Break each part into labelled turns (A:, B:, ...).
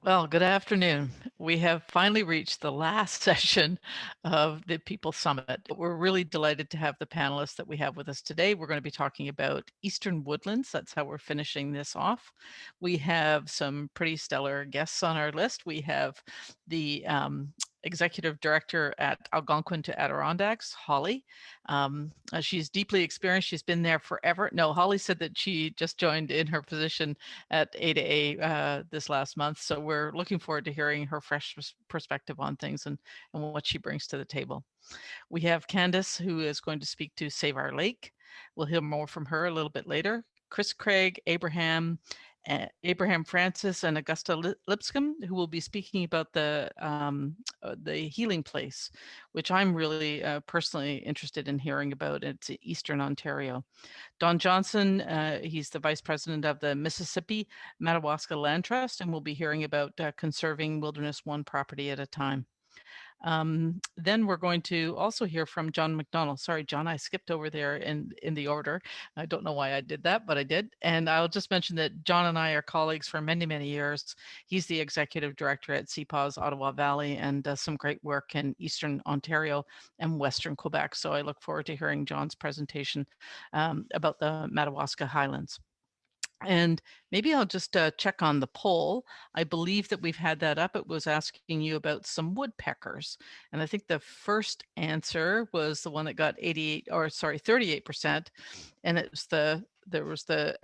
A: Well, good afternoon. We have finally reached the last session of the People Summit. We're really delighted to have the panelists that we have with us today. We're going to be talking about Eastern Woodlands. That's how we're finishing this off. We have some pretty stellar guests on our list. We have the Executive Director at Algonquin to Adirondacks, Holly. She's deeply experienced. She's been there forever. No, Holly said that she just joined in her position at A2A this last month. So we're looking forward to hearing her fresh perspective on things and what she brings to the table. We have Candice, who is going to speak to Save Our Lake. We'll hear more from her a little bit later. Chris Craig, Abraham Francis, and Augusta Lipscombe, who will be speaking about the healing place, which I'm really personally interested in hearing about. It's in Eastern Ontario. Don Johnston, he's the vice president of the Mississippi Madawaska Land Trust, and we'll be hearing about conserving wilderness one property at a time. Then we're going to also hear from John McDonnell. Sorry, John, I skipped over there in the order. I don't know why I did that, but I did. And I'll just mention that John and I are colleagues for many, many years. He's the executive director at CPAWS Ottawa Valley and does some great work in Eastern Ontario and Western Quebec. So I look forward to hearing John's presentation about the Madawaska Highlands. And maybe I'll just check on the poll. I believe that we've had that up. It was asking you about some woodpeckers. And I think the first answer was the one that got 38%. And it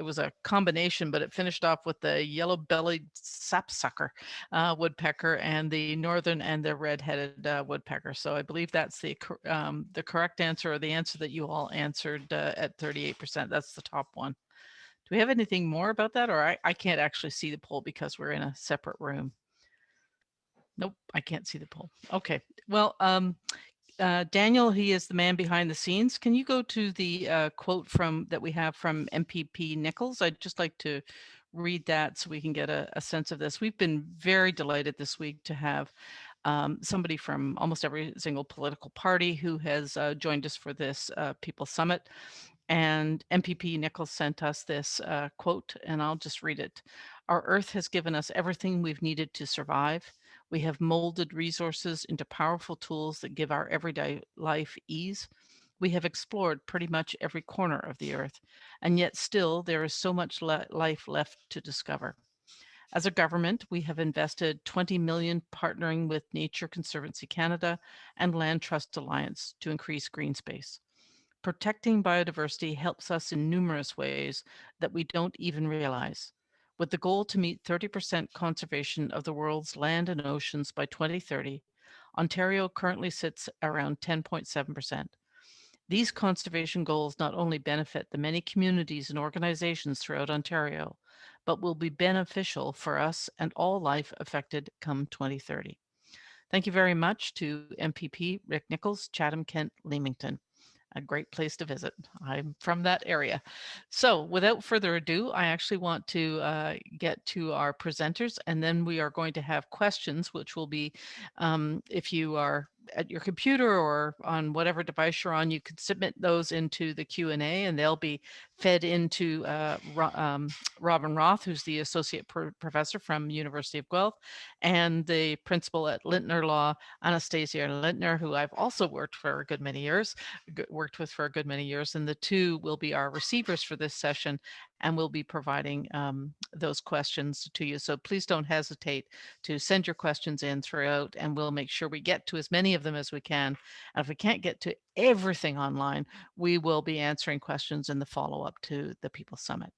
A: was a combination, but it finished off with the yellow-bellied sapsucker woodpecker and the northern and the red-headed woodpecker. So I believe that's the correct answer, or the answer that you all answered at 38%. That's the top one. Do we have anything more about that? Or I can't actually see the poll because we're in a separate room. Nope, I can't see the poll. Okay, well, Daniel, he is the man behind the scenes. Can you go to the quote that we have from MPP Nicholls? I'd just like to read that so we can get a sense of this. We've been very delighted this week to have somebody from almost every single political party who has joined us for this People Summit. And MPP Nicholls sent us this quote, and I'll just read it. Our Earth has given us everything we've needed to survive. We have molded resources into powerful tools that give our everyday life ease. We have explored pretty much every corner of the Earth, and yet still there is so much life left to discover. As a government, we have invested 20 million partnering with Nature Conservancy Canada and Land Trust Alliance to increase green space. Protecting biodiversity helps us in numerous ways that we don't even realize. With the goal to meet 30% conservation of the world's land and oceans by 2030, Ontario currently sits around 10.7%. These conservation goals not only benefit the many communities and organizations throughout Ontario, but will be beneficial for us and all life affected come 2030. Thank you very much to MPP Rick Nicholls, Chatham-Kent-Leamington. A great place to visit. I'm from that area. So without further ado, I actually want to get to our presenters, and then we are going to have questions, which will be, if you are at your computer or on whatever device you're on, you can submit those into the Q&A, and they'll be fed into Robin Roth, who's the associate professor from University of Guelph, and the principal at Lintner Law, Anastasia Lintner, who I've also worked with for a good many years, and the two will be our receivers for this session, and we'll be providing those questions to you. So please don't hesitate to send your questions in throughout, and we'll make sure we get to as many of them as we can. And if we can't get to everything online, we will be answering questions in the follow-up to the People Summit.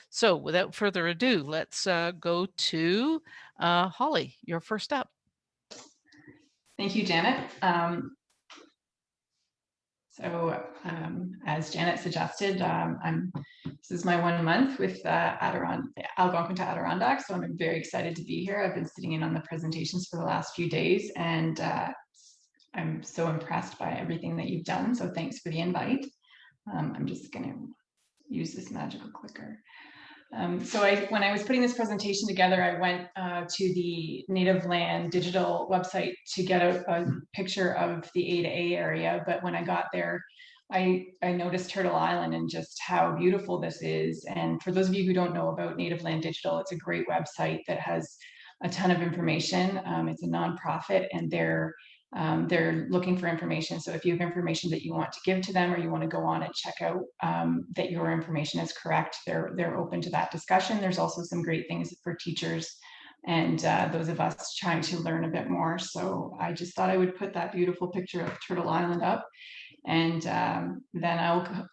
A: So without further ado, let's go to Holly. You're first up.
B: Thank you, Janet. As Janet suggested, this is my 1 month with Algonquin to Adirondacks, so I'm very excited to be here. I've been sitting in on the presentations for the last few days, and I'm so impressed by everything that you've done, so thanks for the invite. I'm just going to use this magical clicker. When I was putting this presentation together, I went to the Native Land digital website to get a picture of the A2A area. But when I got there, I noticed Turtle Island and just how beautiful this is. And for those of you who don't know about Native Land Digital, it's a great website that has a ton of information. It's a nonprofit, and they're looking for information. So if you have information that you want to give to them, or you want to go on and check out that your information is correct, they're open to that discussion. There's also some great things for teachers and those of us trying to learn a bit more. So I just thought I would put that beautiful picture of Turtle Island up, and then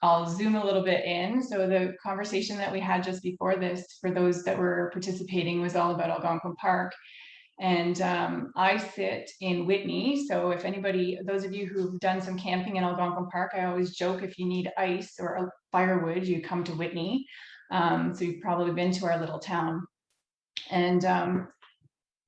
B: I'll zoom a little bit in. So the conversation that we had just before this, for those that were participating, was all about Algonquin Park. And I sit in Whitney. So if anybody, those of you who've done some camping in Algonquin Park, I always joke, if you need ice or firewood, you come to Whitney. So you've probably been to our little town. And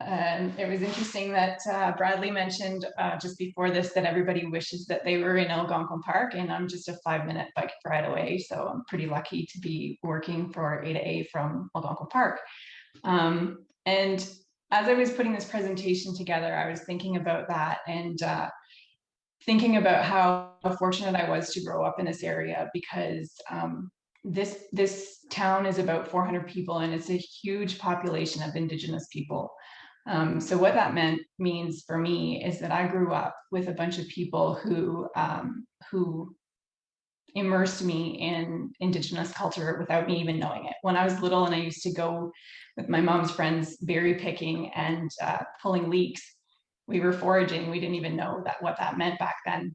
B: it was interesting that Bradley mentioned just before this that everybody wishes that they were in Algonquin Park, and I'm just a 5-minute bike ride away. So I'm pretty lucky to be working for A2A from Algonquin Park. And as I was putting this presentation together, I was thinking about that, and thinking about how fortunate I was to grow up in this area, because this town is about 400 people, and it's a huge population of Indigenous people. So what that means for me is that I grew up with a bunch of people who immersed me in Indigenous culture without me even knowing it. When I was little and I used to go with my mom's friends berry picking and pulling leeks, we were foraging. We didn't even know what that meant back then.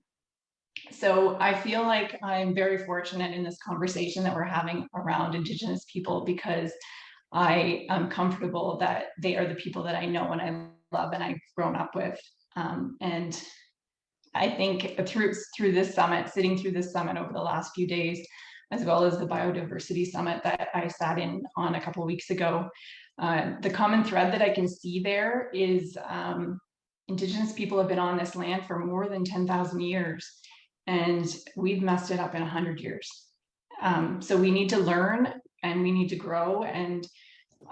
B: So I feel like I'm very fortunate in this conversation that we're having around Indigenous people, because I am comfortable that they are the people that I know and I love and I've grown up with. And I think through this summit, sitting through this summit over the last few days, as well as the biodiversity summit that I sat in on a couple of weeks ago, the common thread that I can see there is Indigenous people have been on this land for more than 10,000 years, and we've messed it up in 100 years. So we need to learn and we need to grow. And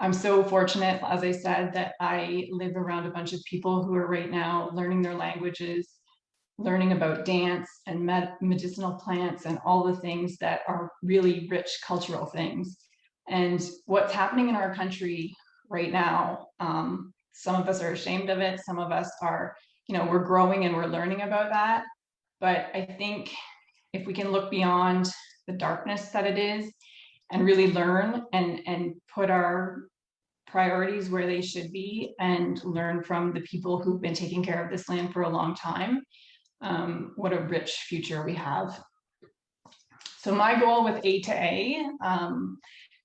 B: I'm so fortunate, as I said, that I live around a bunch of people who are right now learning their languages, learning about dance and medicinal plants and all the things that are really rich cultural things. And what's happening in our country right now, some of us are ashamed of it. Some of us are, we're growing and we're learning about that. But I think if we can look beyond the darkness that it is and really learn and put our priorities where they should be and learn from the people who've been taking care of this land for a long time, what a rich future we have. So my goal with A2A,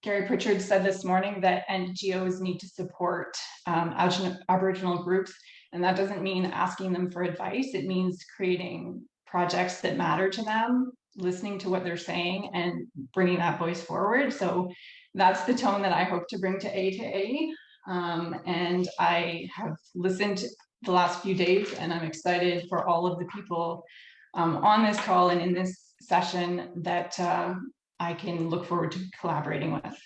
B: Gary Pritchard said this morning that NGOs need to support Aboriginal groups, and that doesn't mean asking them for advice. It means creating projects that matter to them, listening to what they're saying and bringing that voice forward. So that's the tone that I hope to bring to A2A. And I have listened the last few days, and I'm excited for all of the people on this call and in this session that I can look forward to collaborating with.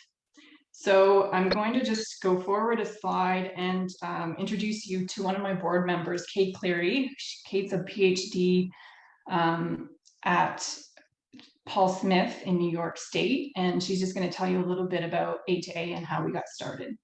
B: So I'm going to just go forward a slide and introduce you to one of my board members, Kate Cleary. Kate's a PhD at Paul Smith in New York State, and she's just going to tell you a little bit about A2A and how we got started.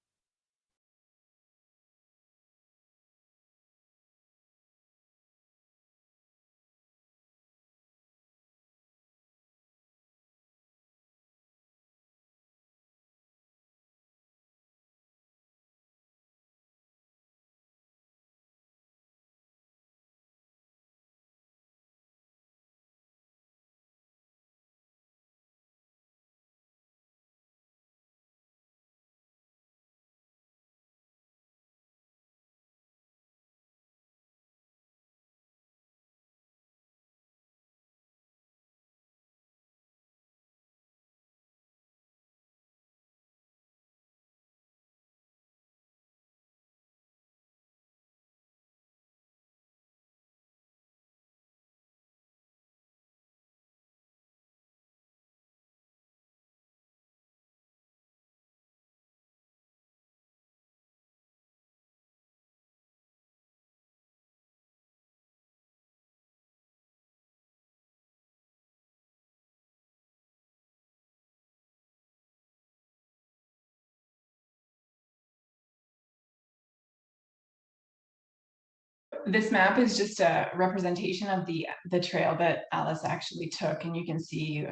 B: this map is just a representation of the trail that Alice actually took, and you can see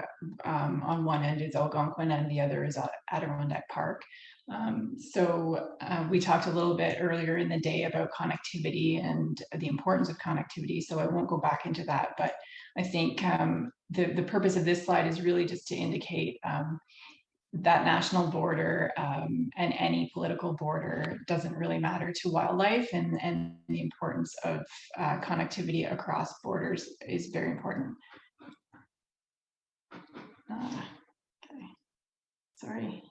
B: on one end is Algonquin and the other is Adirondack Park. We talked a little bit earlier in the day about connectivity and the importance of connectivity, so I won't go back into that, but I think the purpose of this slide is really just to indicate that national border and any political border doesn't really matter to wildlife, and the importance of connectivity across borders is very important. Okay, sorry.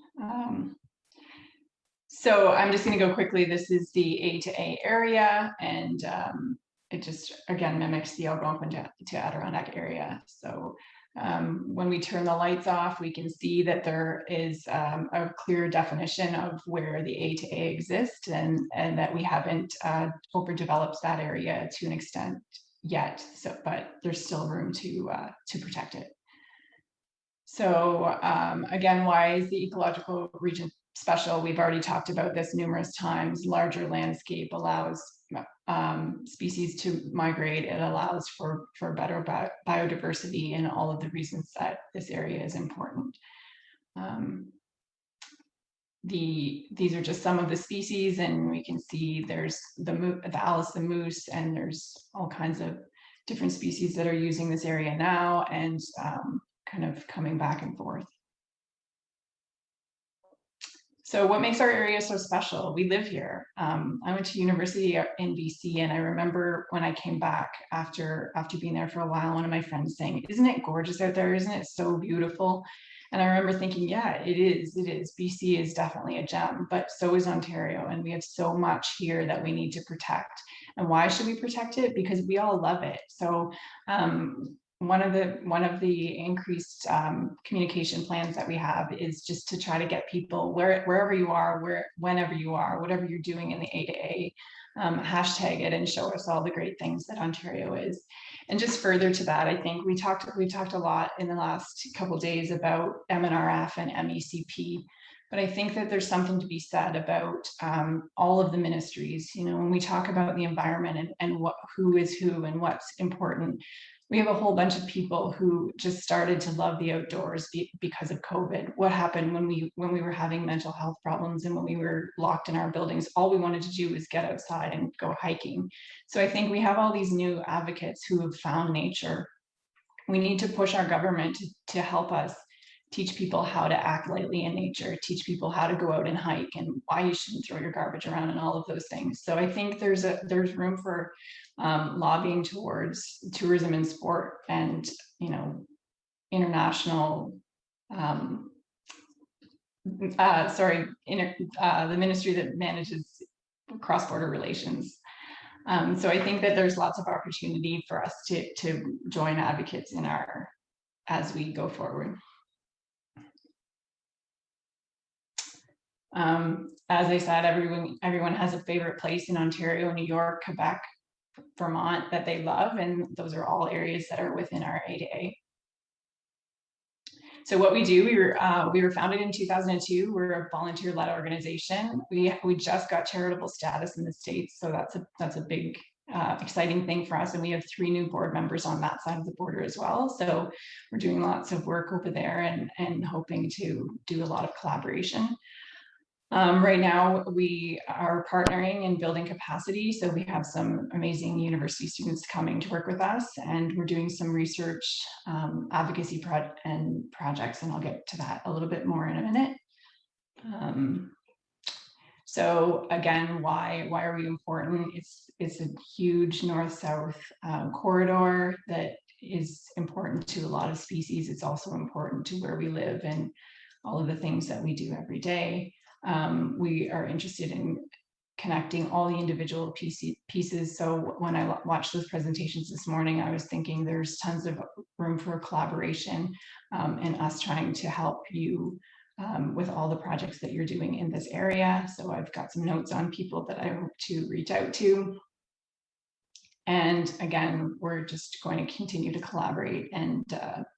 B: So I'm just going to go quickly. This is the A to A area, and it just again mimics the Algonquin to Adirondack area. So when we turn the lights off, we can see that there is a clear definition of where the A to A exists, and that we haven't overdeveloped that area to an extent yet. So, but there's still room to protect it. So again, why is the ecological region special? We've already talked about this numerous times. Larger landscape allows species to migrate. It allows for better biodiversity, and all of the reasons that this area is important. These are just some of the species, and we can see there's the Alice the moose, and there's all kinds of different species that are using this area now, and kind of coming back and forth. So what makes our area so special? We live here. I went to university in BC, and I remember when I came back after being there for a while, one of my friends saying, "Isn't it gorgeous out there? Isn't it so beautiful?" And I remember thinking, yeah, it is. It is. BC is definitely a gem, but so is Ontario, and we have so much here that we need to protect. And why should we protect it? Because we all love it. So one of the increased communication plans that we have is just to try to get people wherever you are, whenever you are, whatever you're doing in the A to A, hashtag it and show us all the great things that Ontario is. And just further to that, I think we talked a lot in the last couple of days about MNRF and MECP. But I think that there's something to be said about all of the ministries. You know, when we talk about the environment and who is who and what's important, we have a whole bunch of people who just started to love the outdoors because of COVID. What happened when we were having mental health problems and when we were locked in our buildings? All we wanted to do was get outside and go hiking. So I think we have all these new advocates who have found nature. We need to push our government to help us teach people how to act lightly in nature, teach people how to go out and hike, and why you shouldn't throw your garbage around, and all of those things. So I think there's room for lobbying towards tourism and sport, and international. The ministry that manages cross-border relations. So I think that there's lots of opportunity for us to join advocates as we go forward. As I said, everyone has a favorite place in Ontario, New York, Quebec, Vermont that they love, and those are all areas that are within our A to A. So what we do, we were founded in 2002. We're a volunteer-led organization. We just got charitable status in the States, so that's a big exciting thing for us, and we have 3 new board members on that side of the border as well. So we're doing lots of work over there and hoping to do a lot of collaboration. Right now, we are partnering and building capacity. So we have some amazing university students coming to work with us, and we're doing some research, advocacy projects, and I'll get to that a little bit more in a minute. So again, why are we important? It's a huge north-south corridor that is important to a lot of species. It's also important to where we live and all of the things that we do every day. We are interested in connecting all the individual pieces. So when I watched those presentations this morning, I was thinking there's tons of room for collaboration and us trying to help you with all the projects that you're doing in this area. So I've got some notes on people that I hope to reach out to. And again, we're just going to continue to collaborate and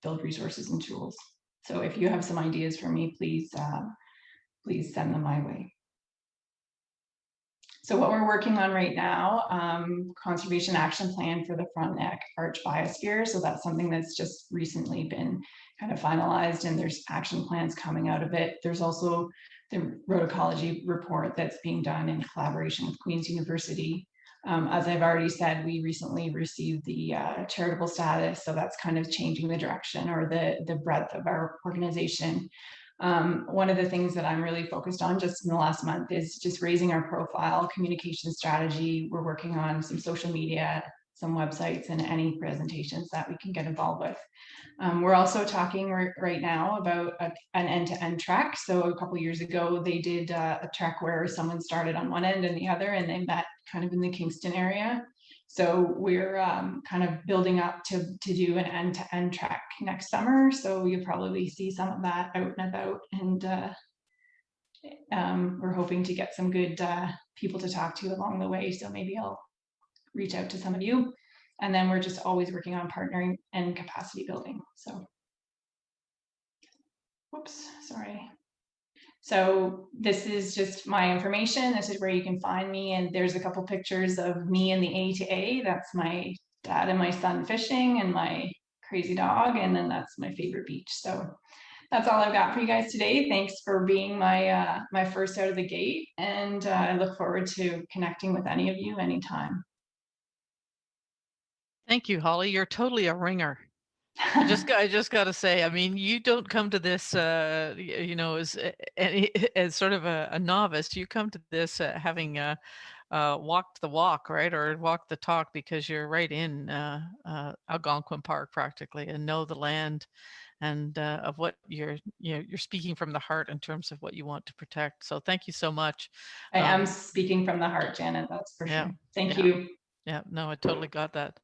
B: build resources and tools. So if you have some ideas for me, please send them my way. So what we're working on right now, conservation action plan for the front neck arch biosphere. So that's something that's just recently been kind of finalized, and there's action plans coming out of it. There's also the road ecology report that's being done in collaboration with Queen's University. As I've already said, we recently received the charitable status, so that's kind of changing the direction or the breadth of our organization. One of the things that I'm really focused on just in the last month is just raising our profile, communication strategy. We're working on some social media, some websites, and any presentations that we can get involved with. We're also talking right now about an end-to-end trek. So a couple years ago, they did a trek where someone started on one end and the other, and they met kind of in the Kingston area. So we're kind of building up to do an end-to-end trek next summer. So you'll probably see some of that out and about. And we're hoping to get some good people to talk to along the way. So maybe I'll reach out to some of you. And then we're just always working on partnering and capacity building. So, whoops, sorry. So this is just my information. This is where you can find me. And there's a couple pictures of me in the A2A. That's my dad and my son fishing and my crazy dog. And then that's my favorite beach. So that's all I've got for you guys today. Thanks for being my my first out of the gate. And I look forward to connecting with any of you anytime.
A: Thank you, Holly. You're totally a ringer. I just got to say, I mean, you don't come to this, you know, as sort of a novice. You come to this having walked the walk, right, or walked the talk, because you're right in Algonquin Park practically, and know the land, and of what you're speaking from the heart in terms of what you want to protect. So thank you so much.
B: I am speaking from the heart, Janet. That's for sure. Thank you.
A: Yeah, no, I totally got that.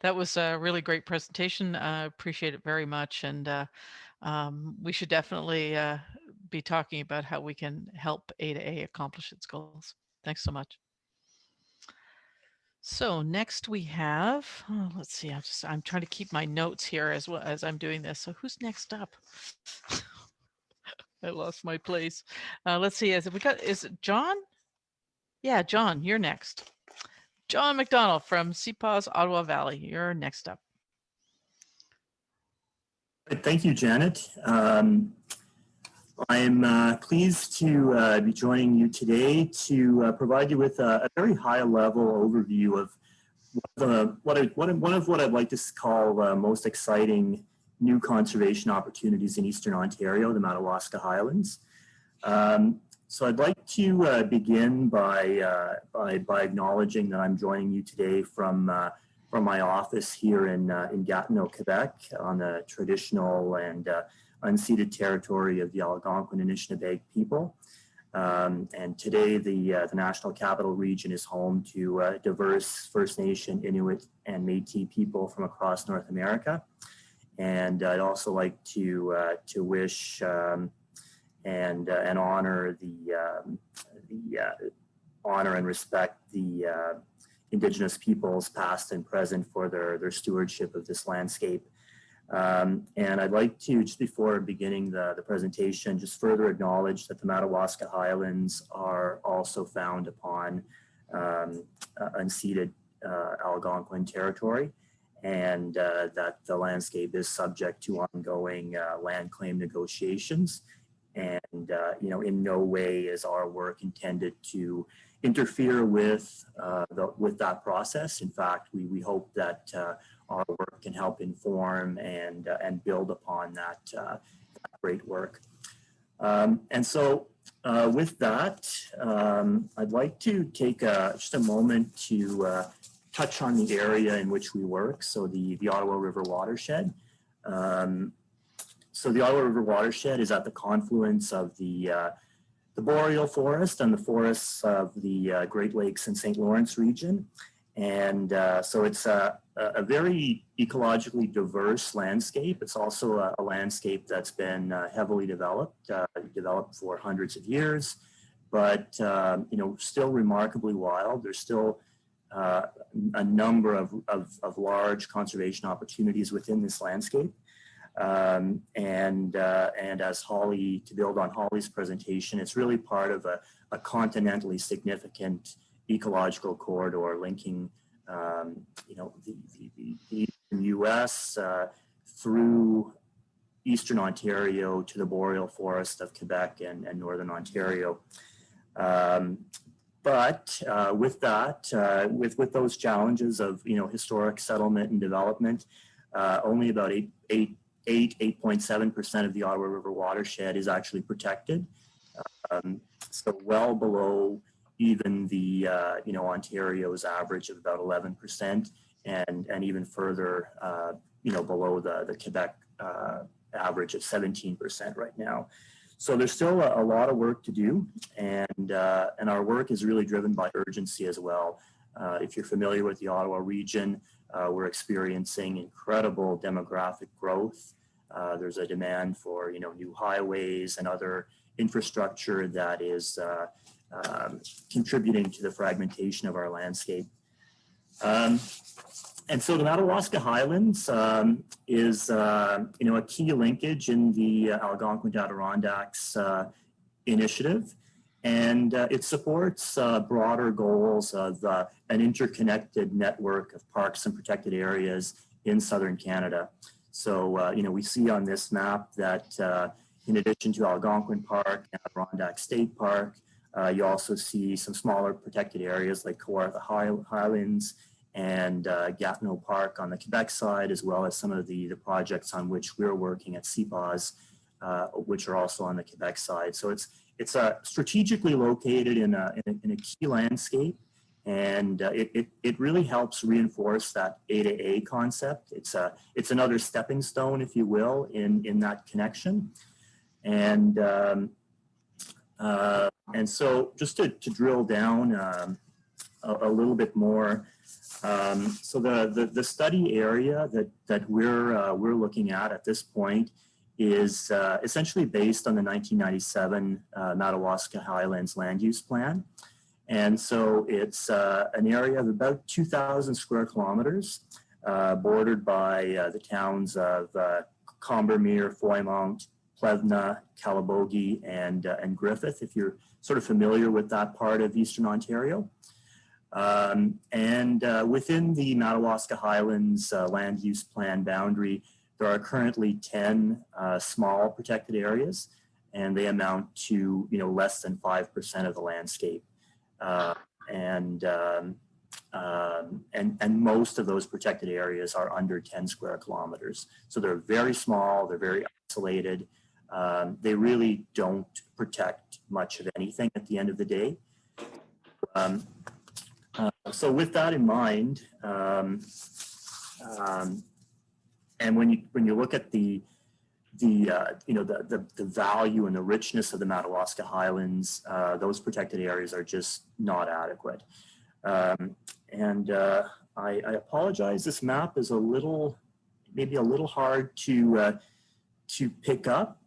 A: That was a really great presentation. I appreciate it very much. And we should definitely be talking about how we can help A2A accomplish its goals. Thanks so much. So next we have, let's see, I'm trying to keep my notes here as well as I'm doing this. So who's next up? I lost my place. Let's see, is it John? Yeah, John, you're next. John McDonnell from CPAWS Ottawa Valley. You're next up.
C: Thank you, Janet. I'm pleased to be joining you today to provide you with a very high-level overview of one of what I'd like to call the most exciting new conservation opportunities in Eastern Ontario, the Madawaska Highlands. So I'd like to begin by acknowledging that I'm joining you today from my office here in Gatineau, Quebec, on the traditional and unceded territory of the Algonquin and Anishinaabe people. And today, the National Capital Region is home to diverse First Nation, Inuit, and Métis people from across North America. And I'd also like to wish and honor honor and respect the Indigenous peoples, past and present, for their stewardship of this landscape. And I'd like to, just before beginning the presentation, just further acknowledge that the Madawaska Highlands are also found upon unceded Algonquin territory, and that the landscape is subject to ongoing land claim negotiations. And in no way is our work intended to interfere with that process. In fact, we hope that our work can help inform and build upon that great work. And so with that, I'd like to take just a moment to touch on the area in which we work, so the Ottawa River watershed. So the Ottawa River watershed is at the confluence of the boreal forest and the forests of the Great Lakes and St. Lawrence region. And so it's a very ecologically diverse landscape. It's also a landscape that's been heavily developed for hundreds of years, but still remarkably wild. There's still a number of large conservation opportunities within this landscape. And as Holly, to build on Holly's presentation, it's really part of a continentally significant ecological corridor linking, you know, the eastern U.S. Through eastern Ontario to the boreal forest of Quebec and northern Ontario. But with that, with those challenges of, you know, historic settlement and development, only about 8.7% of the Ottawa River watershed is actually protected. So well below even the, you know, Ontario's average of about 11%, and even further, you know, below the Quebec average of 17% right now. So there's still a lot of work to do, and our work is really driven by urgency as well. If you're familiar with the Ottawa region, we're experiencing incredible demographic growth. There's a demand for, you know, new highways and other infrastructure that is contributing to the fragmentation of our landscape. And so the Madawaska Highlands is, you know, a key linkage in the Algonquin to Adirondacks initiative, and it supports broader goals of an interconnected network of parks and protected areas in southern Canada. So, you know, we see on this map that in addition to Algonquin Park and Adirondack State Park, you also see some smaller protected areas like Kawartha Highlands and Gatineau Park on the Quebec side, as well as some of the projects on which we're working at CPAWS, which are also on the Quebec side. So it's strategically located in a key landscape, and it really helps reinforce that A to A concept. It's another stepping stone, if you will, in that connection. And so just to drill down a little bit more, so the study area that we're looking at this point is essentially based on the 1997 Madawaska Highlands land use plan. And so it's an area of about 2,000 square kilometers, bordered by the towns of Combermere, Foymount, Plevna, Calabogie, and Griffith, if you're sort of familiar with that part of Eastern Ontario. And within the Madawaska Highlands land use plan boundary, there are currently 10 small protected areas, and they amount to, you know, less than 5% of the landscape. And most of those protected areas are under 10 square kilometers. So they're very small, they're very isolated. They really don't protect much of anything at the end of the day. So with that in mind, and when you look at the value and the richness of the Madawaska Highlands, those protected areas are just not adequate. And I apologize. This map is maybe a little hard to pick up,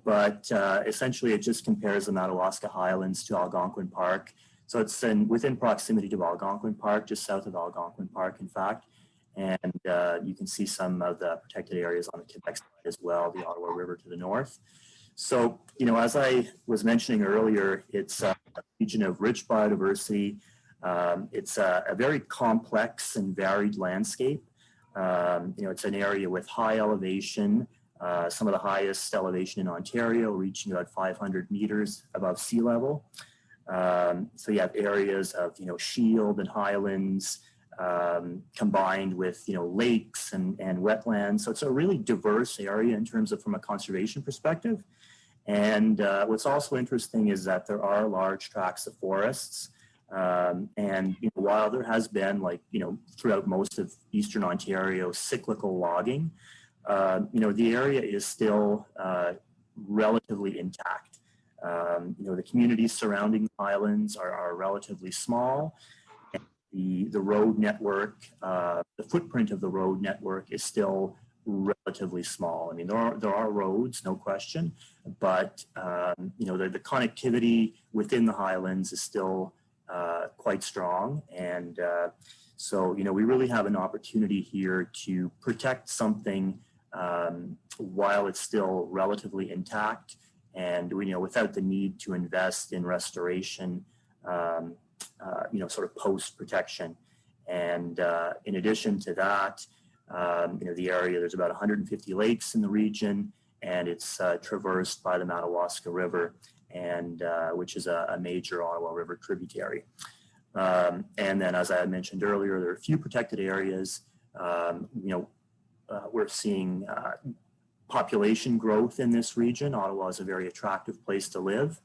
C: but essentially it just compares the Madawaska Highlands to Algonquin Park. So it's within proximity to Algonquin Park, just south of Algonquin Park, in fact. And you can see some of the protected areas on the Quebec side as well, the Ottawa River to the north. So, you know, as I was mentioning earlier, it's a region of rich biodiversity. It's a very complex and varied landscape. You know, it's an area with high elevation, some of the highest elevation in Ontario, reaching about 500 meters above sea level. So you have areas of, you know, shield and highlands, combined with, you know, lakes and wetlands. So it's a really diverse area in terms of from a conservation perspective. And what's also interesting is that there are large tracts of forests. And you know, while there has been, like, you know, throughout most of Eastern Ontario, cyclical logging, you know, the area is still relatively intact. You know, the communities surrounding the islands are relatively small. The road network, the footprint of the road network is still relatively small. I mean, there are roads, no question, but you know, the connectivity within the highlands is still quite strong. And so, you know, we really have an opportunity here to protect something while it's still relatively intact, and, you know, without the need to invest in restoration sort of post-protection. And in addition to that, the area, there's about 150 lakes in the region, and it's traversed by the Madawaska River, and which is a major Ottawa River tributary. And then, as I had mentioned earlier, there are a few protected areas. We're seeing population growth in this region. Ottawa is a very attractive place to live.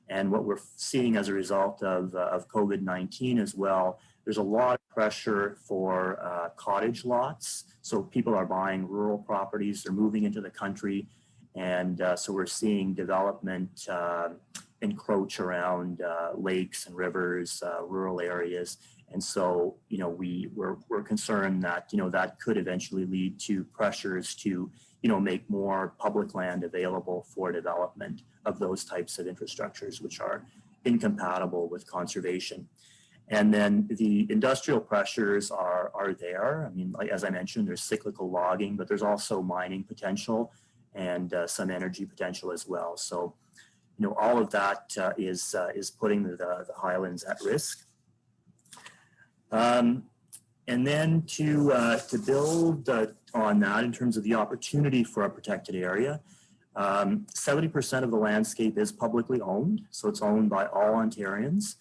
C: And what we're seeing as a result of COVID-19 as well, there's a lot of pressure for cottage lots. So people are buying rural properties, they're moving into the country. And so we're seeing development encroach around lakes and rivers, rural areas. And so, we're concerned that, that could eventually lead to pressures to, make more public land available for development of those types of infrastructures, which are incompatible with conservation. And then the industrial pressures are there. I mean, like, as I mentioned, there's cyclical logging, but there's also mining potential and some energy potential as well. So, all of that is putting the Highlands at risk. And then to build on that in terms of the opportunity for a protected area, 70% of the landscape is publicly owned, so it's owned by all Ontarians.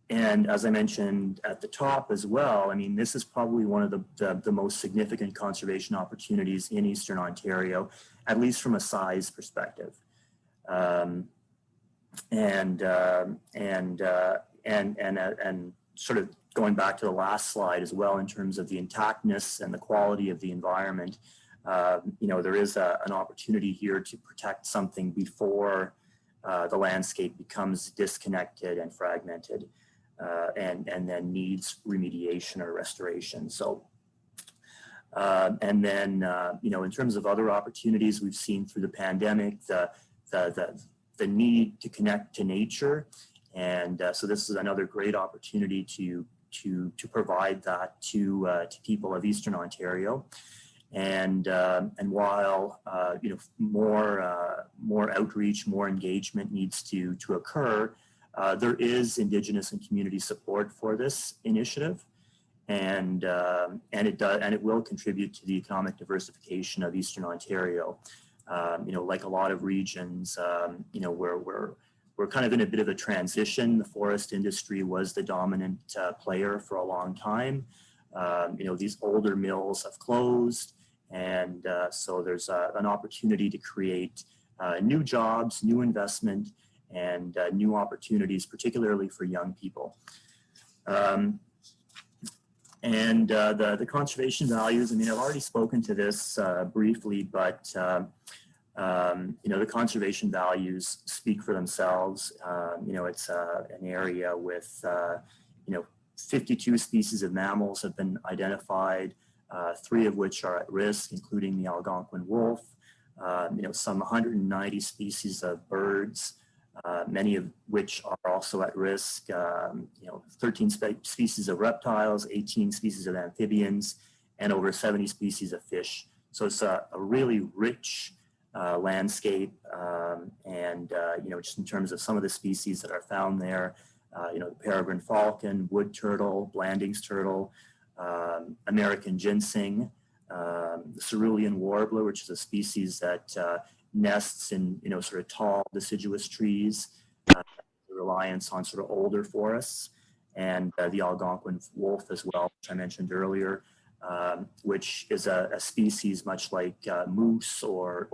C: And as I mentioned at the top as well, I mean, this is probably one of the most significant conservation opportunities in Eastern Ontario, at least from a size perspective. And sort of going back to the last slide as well, in terms of the intactness and the quality of the environment, there is an opportunity here to protect something before the landscape becomes disconnected and fragmented, and then needs remediation or restoration. So, and then, in terms of other opportunities we've seen through the pandemic, the need to connect to nature. And so this is another great opportunity to provide that to people of Eastern Ontario. And while more outreach, more engagement needs to occur, there is Indigenous and community support for this initiative, and it will contribute to the economic diversification of Eastern Ontario. Like a lot of regions, we're kind of in a bit of a transition. The forest industry was the dominant player for a long time. These older mills have closed, and so there's an opportunity to create new jobs, new investment, and new opportunities, particularly for young people. The conservation values, I mean, I've already spoken to this briefly, but the conservation values speak for themselves. It's an area with 52 species of mammals have been identified, 3 of which are at risk, including the Algonquin wolf. Some 190 species of birds, many of which are also at risk. 13 species of reptiles, 18 species of amphibians, and over 70 species of fish. So it's a really rich landscape, just in terms of some of the species that are found there, the peregrine falcon, wood turtle, Blanding's turtle, American ginseng, the cerulean warbler, which is a species that nests in sort of tall deciduous trees, reliance on sort of older forests, and the Algonquin wolf as well, which I mentioned earlier, which is a species much like moose or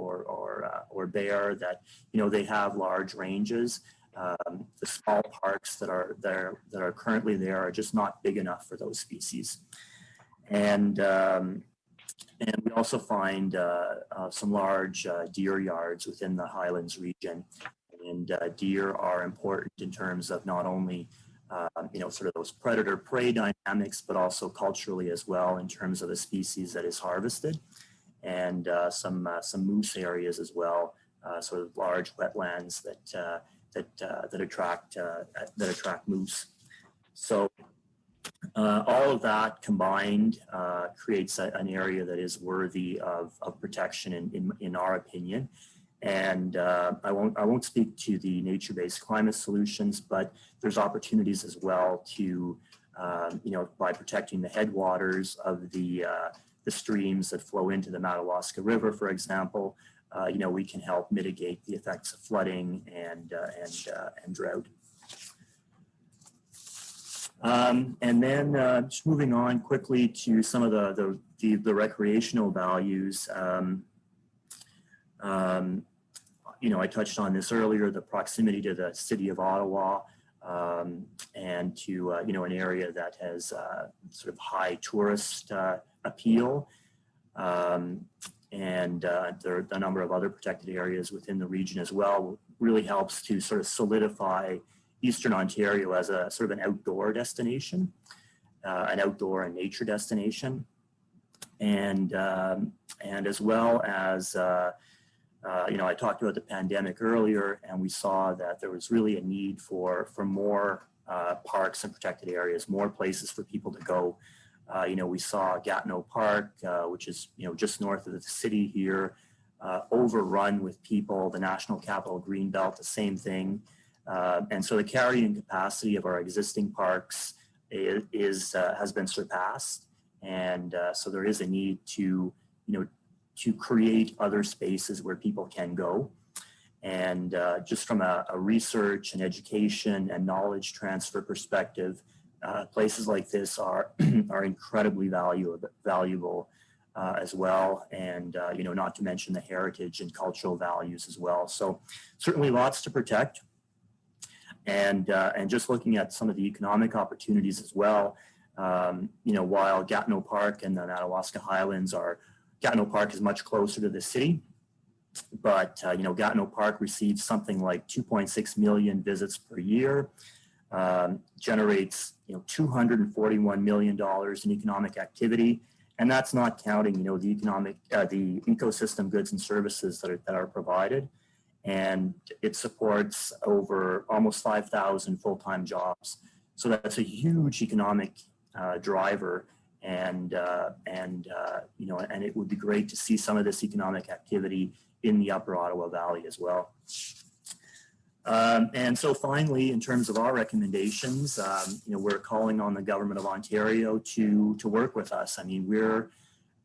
C: bear that they have large ranges. The small parks that are currently there are just not big enough for those species, and we also find some large deer yards within the Highlands region, and deer are important in terms of not only sort of those predator-prey dynamics, but also culturally as well in terms of the species that is harvested, and some moose areas as well, sort of large wetlands that attract moose. So all of that combined creates an area that is worthy of protection in our opinion. And I won't speak to the nature-based climate solutions, but there's opportunities as well to, by protecting the headwaters of the streams that flow into the Madawaska River, for example, we can help mitigate the effects of flooding and drought. And then just moving on quickly to some of the recreational values. I touched on this earlier, the proximity to the city of Ottawa, and to, an area that has sort of high tourist appeal. And there are a number of other protected areas within the region as well. Really helps to sort of solidify Eastern Ontario as a sort of an outdoor destination, an outdoor and nature destination. And as well as, I talked about the pandemic earlier, and we saw that there was really a need for more parks and protected areas, more places for people to go. We saw Gatineau Park, which is, just north of the city here, overrun with people. The National Capital Greenbelt, the same thing. And so the carrying capacity of our existing parks has been surpassed. And so there is a need to create other spaces where people can go. And just from a research and education and knowledge transfer perspective, places like this are incredibly valuable as well. And, not to mention the heritage and cultural values as well. So certainly lots to protect. And just looking at some of the economic opportunities as well, while Gatineau Park and the Madawaska Highlands Gatineau Park is much closer to the city, but Gatineau Park receives something like 2.6 million visits per year, generates $241 million in economic activity, and that's not counting the ecosystem goods and services that are provided, and it supports over almost 5,000 full-time jobs. So that's a huge economic driver. And it would be great to see some of this economic activity in the Upper Ottawa Valley as well. And so finally, in terms of our recommendations, we're calling on the Government of Ontario to work with us. I mean, we're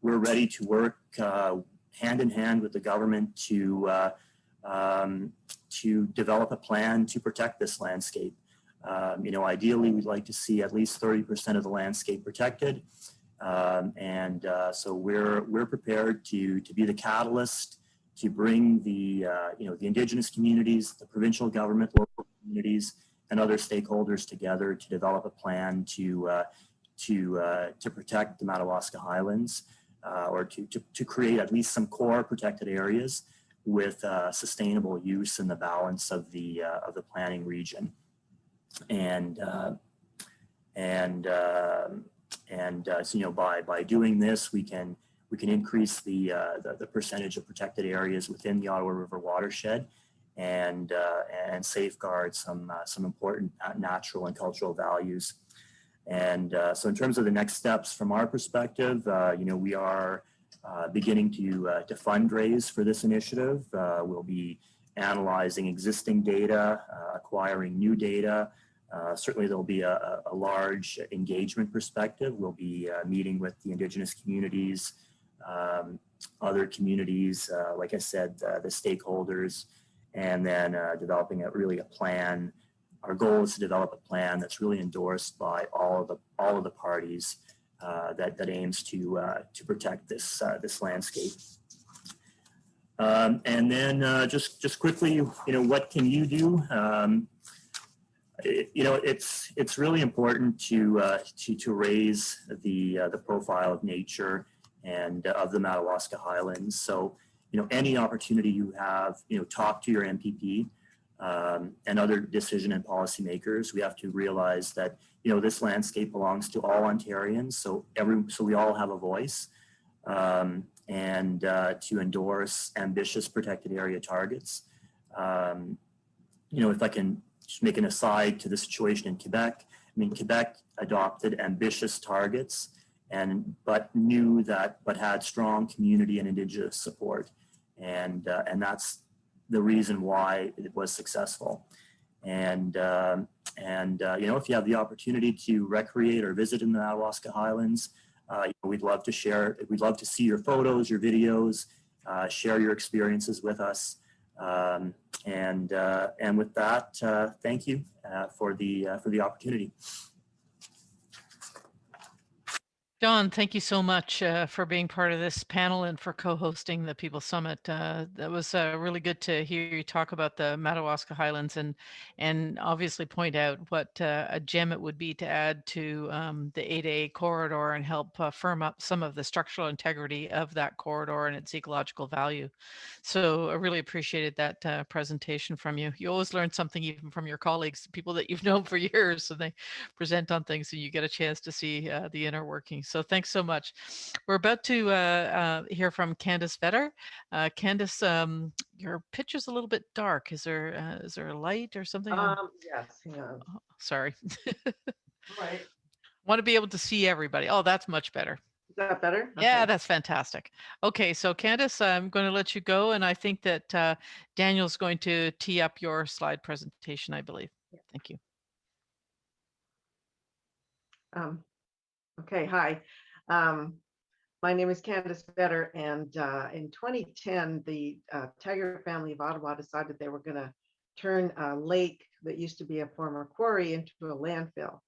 C: ready to work hand in hand with the government to develop a plan to protect this landscape. Ideally, we'd like to see at least 30% of the landscape protected. So we're prepared to be the catalyst to bring the Indigenous communities, the provincial government, local communities, and other stakeholders together to develop a plan to protect the Madawaska Highlands, or to create at least some core protected areas with sustainable use in the balance of the planning region. So by doing this, we can increase the percentage of protected areas within the Ottawa River watershed, and safeguard some important natural and cultural values. And so in terms of the next steps from our perspective, we are beginning to fundraise for this initiative. We'll be analyzing existing data, acquiring new data. Certainly there'll be a large engagement perspective. We'll be meeting with the Indigenous communities, other communities, like I said, the stakeholders, and then developing a plan. Our goal is to develop a plan that's really endorsed by all of the parties that aims to protect this landscape. And then just quickly, what can you do? It's really important to raise the profile of nature and of the Madawaska Highlands. So, any opportunity you have, talk to your MPP and other decision and policymakers. We have to realize that, this landscape belongs to all Ontarians. So we all have a voice, and to endorse ambitious protected area targets. If I can just make an aside to the situation in Quebec. I mean, Quebec adopted ambitious targets, but had strong community and Indigenous support, and that's the reason why it was successful. And if you have the opportunity to recreate or visit in the Madawaska Highlands, we'd love to share. We'd love to see your photos, your videos, share your experiences with us. And with that, thank you for the opportunity.
A: John, thank you so much for being part of this panel and for co-hosting the People Summit. That was really good to hear you talk about the Madawaska Highlands and obviously point out what a gem it would be to add to the 8A corridor and help firm up some of the structural integrity of that corridor and its ecological value. So I really appreciated that presentation from you. You always learn something even from your colleagues, people that you've known for years, so they present on things and you get a chance to see the inner workings. So thanks so much. We're about to hear from Candice Vetter. Candice, your picture's a little bit dark. Is there a light or something?
D: Yes, hang on.
A: Oh, sorry.
D: Right.
A: Want to be able to see everybody. Oh, that's much better.
D: Is that better?
A: Yeah,
D: Okay.
A: that's fantastic. Okay, so Candice, I'm going to let you go, and I think that Daniel's going to tee up your slide presentation, I believe.
D: Yeah.
A: Thank you.
D: Okay, hi. My name is Candice Vetter, and in 2010, the Tiger family of Ottawa decided they were going to turn a lake that used to be a former quarry into a landfill.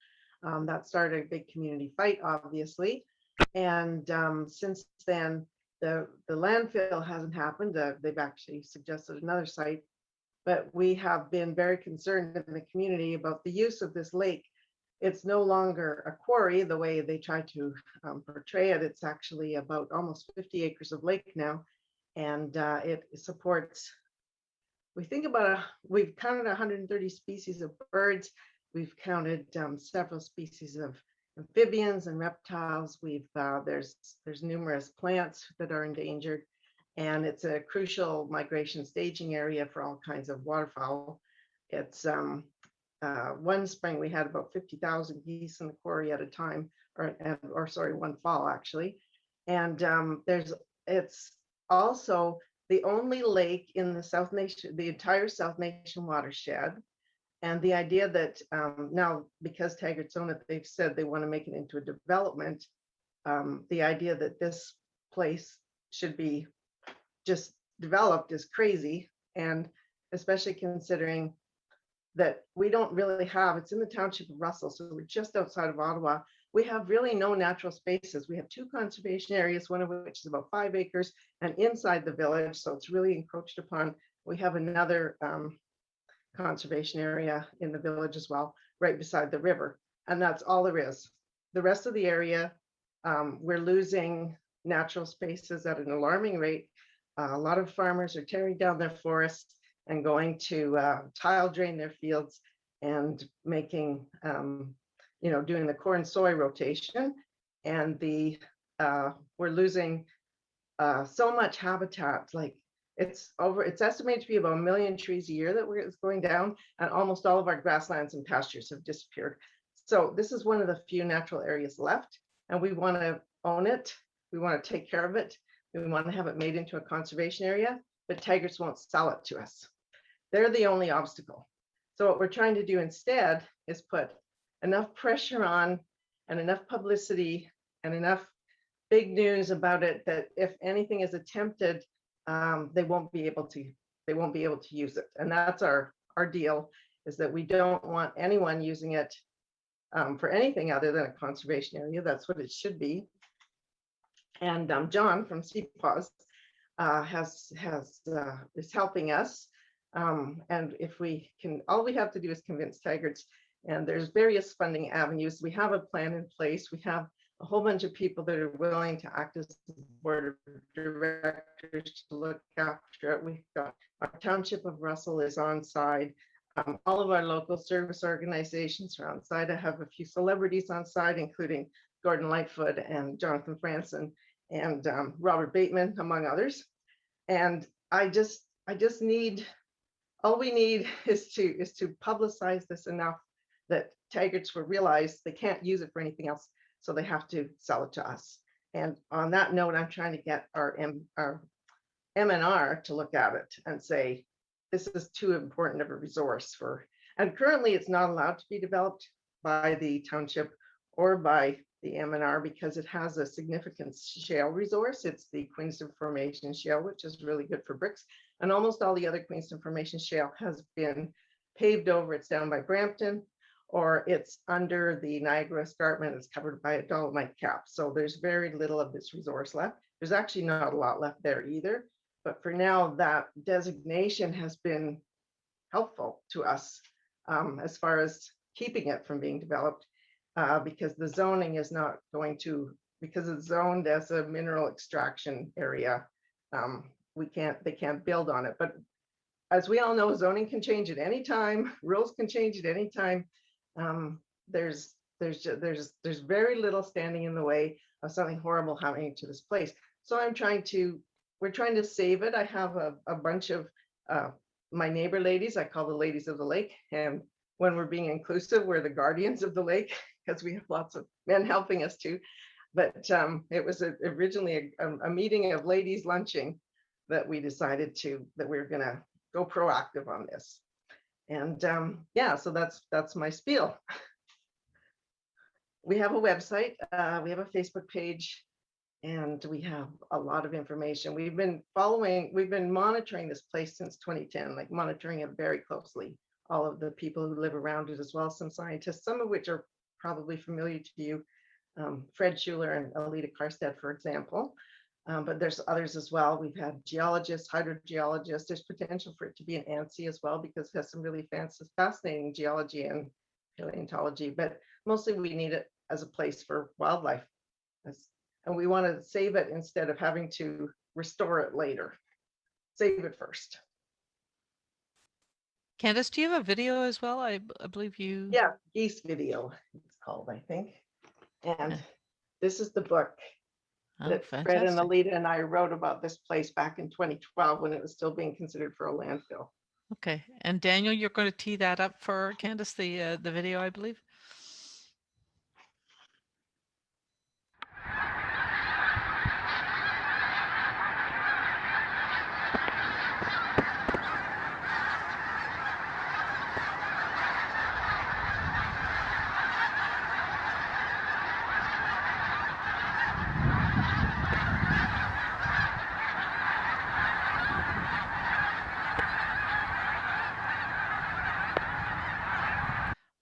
D: That started a big community fight, obviously. And since then, the landfill hasn't happened. They've actually suggested another site, but we have been very concerned in the community about the use of this lake. It's no longer a quarry the way they try to portray it. It's actually about almost 50 acres of lake now, and it supports, we think about, we've counted 130 species of birds. We've counted several species of amphibians and reptiles. There's numerous plants that are endangered, and it's a crucial migration staging area for all kinds of waterfowl. It's one spring we had about 50,000 geese in the quarry at a time, or sorry, one fall actually. And it's also the only lake in the South Nation, the entire South Nation watershed. And the idea that now, because Taggart's own it, they've said they want to make it into a development. The idea that this place should be just developed is crazy. And especially considering that we don't really have, it's in the township of Russell, so we're just outside of Ottawa. We have really no natural spaces. We have 2 conservation areas, one of which is about 5 acres and inside the village, so it's really encroached upon. We have another conservation area in the village as well, right beside the river, and that's all there is. The rest of the area, we're losing natural spaces at an alarming rate. A lot of farmers are tearing down their forests and going to tile drain their fields and making, doing the corn soy rotation. And we're losing so much habitat. Like it's estimated to be about 1 million trees a year that is going down, and almost all of our grasslands and pastures have disappeared. So this is one of the few natural areas left, and we want to own it. We want to take care of it. We want to have it made into a conservation area, but Taggart's won't sell it to us. They're the only obstacle. So what we're trying to do instead is put enough pressure on and enough publicity and enough big news about it that if anything is attempted, they won't be able to use it. And that's our deal, is that we don't want anyone using it for anything other than a conservation area. That's what it should be. And John from CPAWS is helping us. And if we can, all we have to do is convince Taggart's, and there's various funding avenues. We have a plan in place. We have a whole bunch of people that are willing to act as the board of directors to look after it. We've got our township of Russell is on side. All of our local service organizations are on side. I have a few celebrities on side, including Gordon Lightfoot and Jonathan Franson and Robert Bateman, among others. And I just need, all we need is to publicize this enough that Taggart's will realize they can't use it for anything else, so they have to sell it to us. And on that note, I'm trying to get our MNR to look at it and say, this is too important of a resource for, and currently it's not allowed to be developed by the township or by the MNR because it has a significant shale resource. It's the Queenston Formation Shale, which is really good for bricks. And almost all the other Queenston Formation Shale has been paved over. It's down by Brampton, or it's under the Niagara Escarpment. It's covered by a dolomite cap. So there's very little of this resource left. There's actually not a lot left there either. But for now, that designation has been helpful to us as far as keeping it from being developed. Because the zoning is not going to, because it's zoned as a mineral extraction area, they can't build on it. But as we all know, zoning can change at any time, rules can change at any time. There's very little standing in the way of something horrible happening to this place. So we're trying to save it. I have a bunch of my neighbor ladies, I call the ladies of the lake, and when we're being inclusive, we're the guardians of the lake because we have lots of men helping us too. But it was originally a meeting of ladies lunching that we decided that we were going to go proactive on this. And yeah, so that's my spiel. We have a website, we have a Facebook page, and we have a lot of information. We've been monitoring this place since 2010, like monitoring it very closely. All of the people who live around it, as well as some scientists, some of which are probably familiar to you, Fred Schuler and Alita Karstedt, for example. But there's others as well. We've had geologists, hydrogeologists. There's potential for it to be an ANSI as well, because it has some really fascinating geology and paleontology. But mostly we need it as a place for wildlife. And we want to save it instead of having to restore it later. Save it first.
A: Candice, do you have a video as well? I believe you.
D: Yeah, geese video, it's called, I think. And this is the book that Fred and Alita and I wrote about this place back in 2012 when it was still being considered for a landfill.
A: Okay, and Daniel, you're going to tee that up for Candice, the video, I believe.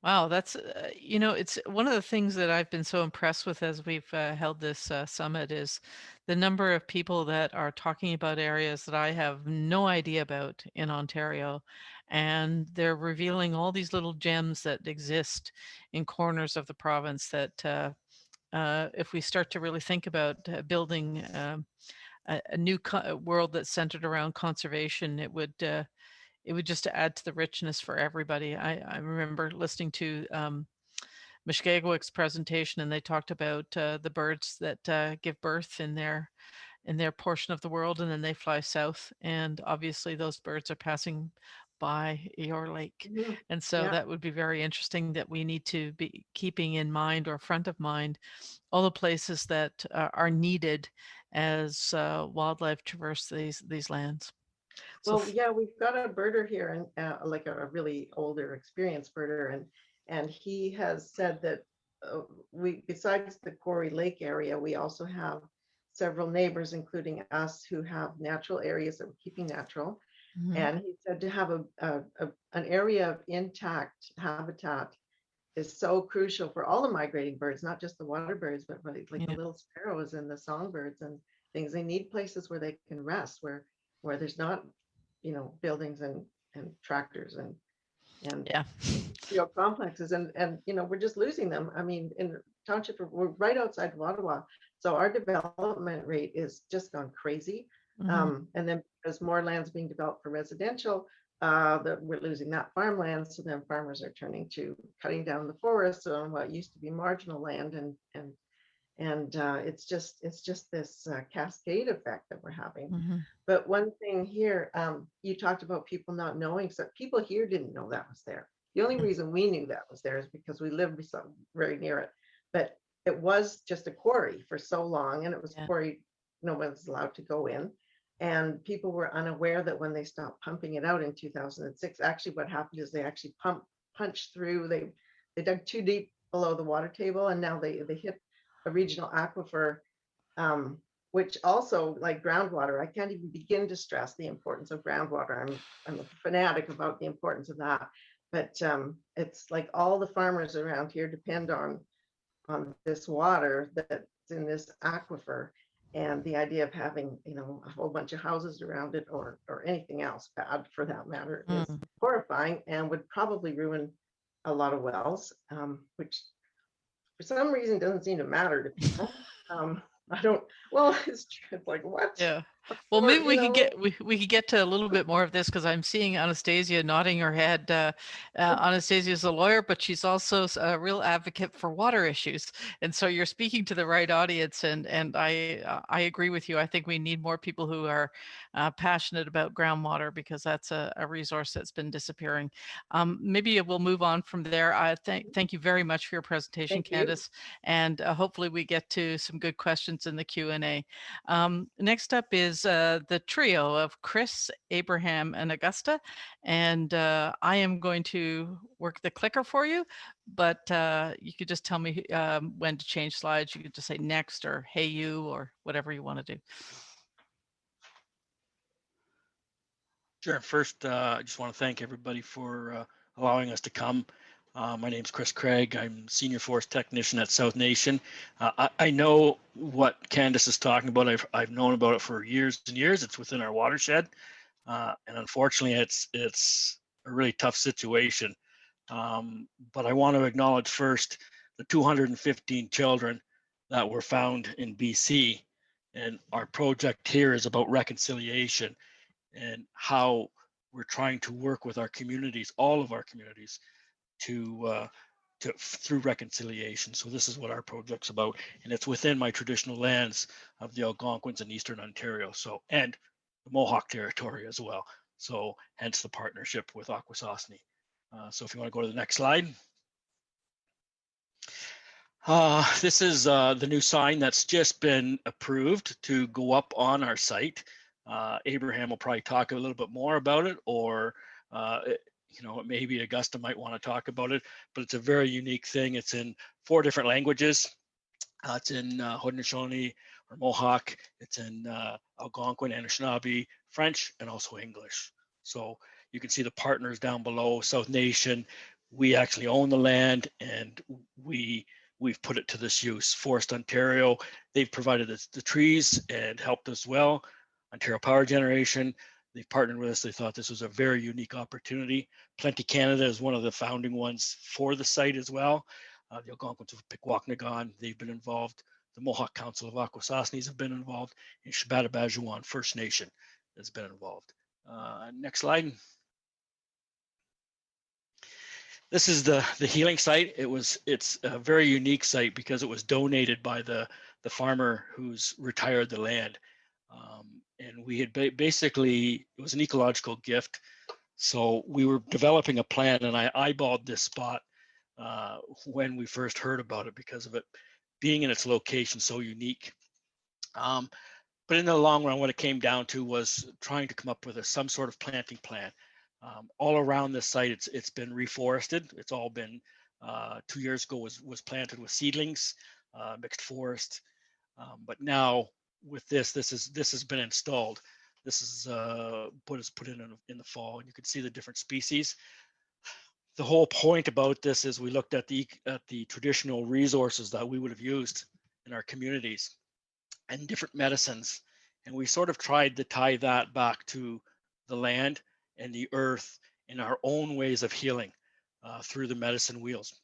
A: Wow, that's, it's one of the things that I've been so impressed with as we've held this summit is the number of people that are talking about areas that I have no idea about in Ontario. And they're revealing all these little gems that exist in corners of the province that if we start to really think about building a new world that's centered around conservation, it would just add to the richness for everybody. I remember listening to Mishkegowik's presentation, and they talked about the birds that give birth in their portion of the world, and then they fly south. And obviously those birds are passing by your lake. Mm-hmm. And so that would be very interesting, that we need to be keeping in mind, or front of mind, all the places that are needed as wildlife traverse these lands.
D: Well, yeah, we've got a birder here, and like a really older, experienced birder, and he has said that we, besides the Quarry Lake area, we also have several neighbors, including us, who have natural areas that we're keeping natural. Mm-hmm. And he said to have an area of intact habitat is so crucial for all the migrating birds, not just the water birds, but like the little sparrows and the songbirds and things. They need places where they can rest, where there's not, buildings and tractors and complexes, and we're just losing them. I mean, in the township, we're right outside of Ottawa, so our development rate is just gone crazy. Mm-hmm. And then as more land's being developed for residential, that we're losing that farmland, so then farmers are turning to cutting down the forests on what used to be marginal land, and it's just this cascade effect that we're having. Mm-hmm. But one thing here, you talked about people not knowing, so people here didn't know that was there. The only reason we knew that was there is because we lived very near it. But it was just a quarry for so long, and it was quarry, no one was allowed to go in. And people were unaware that when they stopped pumping it out in 2006, actually what happened is they actually punched through, they dug too deep below the water table, and now they hit a regional aquifer, which also, like groundwater, I can't even begin to stress the importance of groundwater. I'm a fanatic about the importance of that. But it's like all the farmers around here depend on this water that's in this aquifer. And the idea of having, you know, a whole bunch of houses around it, or anything else bad for that matter, is horrifying and would probably ruin a lot of wells, which for some reason doesn't seem to matter to people. I don't, well, it's like, what?
A: Yeah. Well, maybe we could get we could get to a little bit more of this, because I'm seeing Anastasia nodding her head. Anastasia is a lawyer, but she's also a real advocate for water issues, and so you're speaking to the right audience. And I agree with you. I think we need more people who are passionate about groundwater, because that's a resource that's been disappearing. Maybe we'll move on from there. Thank you very much for your presentation, Candice, and hopefully we get to some good questions in the Q&A. Next up is the trio of Chris, Abraham, and Augusta. And I am going to work the clicker for you, but you could just tell me when to change slides. You could just say next, or hey you, or whatever you want to do.
E: Sure. First, I just want to thank everybody for allowing us to come. My name's Chris Craig. I'm Senior Forest Technician at South Nation. I know what Candice is talking about. I've known about it for years and years. It's within our watershed, and unfortunately, it's a really tough situation. But I want to acknowledge first the 215 children that were found in BC, and our project here is about reconciliation and how we're trying to work with our communities, all of our communities, to through reconciliation. So this is what our project's about, and it's within my traditional lands of the Algonquins in Eastern Ontario, so, and the Mohawk territory as well. So hence the partnership with Akwesasne. So if you want to go to the next slide. This is the new sign that's just been approved to go up on our site. Abraham will probably talk a little bit more about it, or you know, maybe Augusta might want to talk about it, but it's a very unique thing. It's in 4 different languages. It's in Haudenosaunee or Mohawk. It's in Algonquin, Anishinaabe, French, and also English. So you can see the partners down below. South Nation, we actually own the land, and we've put it to this use. Forest Ontario, they've provided us the trees and helped us well. Ontario Power Generation, they've partnered with us. They thought this was a very unique opportunity. Plenty Canada is one of the founding ones for the site as well. The Algonquins of Pikwakanagan, they've been involved. The Mohawk Council of Akwesasne have been involved, and Shabatabajuan First Nation has been involved. Next slide. This is the healing site. It's a very unique site because it was donated by the farmer who's retired the land. And we had basically, it was an ecological gift. So we were developing a plan, and I eyeballed this spot when we first heard about it because of it being in its location so unique. But in the long run, what it came down to was trying to come up with some sort of planting plan. All around this site, it's been reforested. It's all been 2 years ago was planted with seedlings, mixed forest. But now with this has been installed. This is put in the fall, and you can see the different species. The whole point about this is we looked at the traditional resources that we would have used in our communities and different medicines, and we sort of tried to tie that back to the land and the earth in our own ways of healing through the medicine wheels.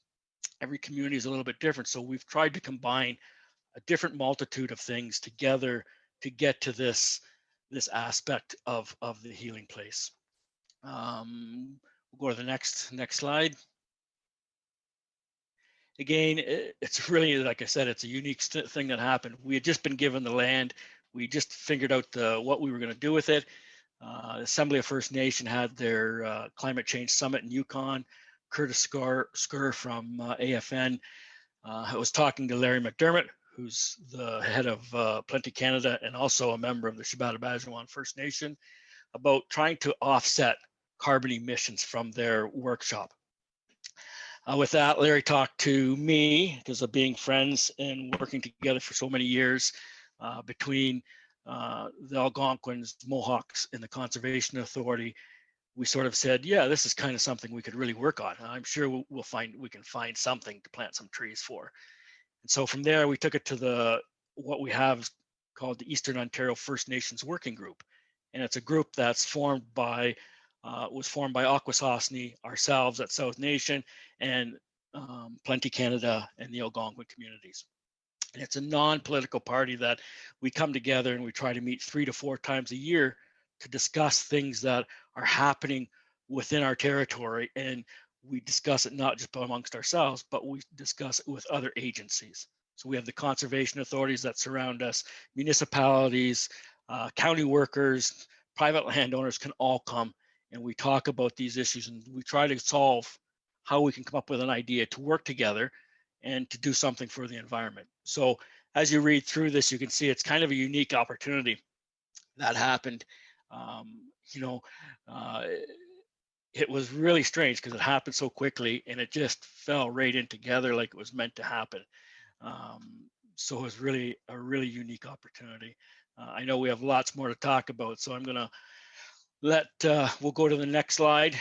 E: Every community is a little bit different, so we've tried to combine a different multitude of things together to get to this aspect of the healing place. We'll go to the next slide. Again, it's really, like I said, it's a unique thing that happened. We had just been given the land. We just figured out what we were going to do with it. Assembly of First Nation had their climate change summit in Yukon. Curtis Skur from AFN I was talking to Larry McDermott, who's the head of Plenty Canada and also a member of the Shabbat First Nation, about trying to offset carbon emissions from their workshop. With that, Larry talked to me because of being friends and working together for so many years between the Algonquins, Mohawks, and the Conservation Authority. We sort of said, yeah, this is kind of something we could really work on. I'm sure we can find something to plant some trees for. And so from there, we took it to what we have called the Eastern Ontario First Nations Working Group. And it's a group that's was formed by Akwesasne, ourselves at South Nation, and Plenty Canada and the Algonquin communities. And it's a non-political party that we come together and we try to meet 3 to 4 times a year to discuss things that are happening within our territory. And we discuss it not just amongst ourselves, but we discuss it with other agencies. So we have the conservation authorities that surround us, municipalities, county workers, private landowners can all come, and we talk about these issues and we try to solve how we can come up with an idea to work together and to do something for the environment. So as you read through this, you can see it's kind of a unique opportunity that happened. It was really strange because it happened so quickly and it just fell right in together like it was meant to happen. So it was really a really unique opportunity. I know we have lots more to talk about, so I'm gonna we'll go to the next slide.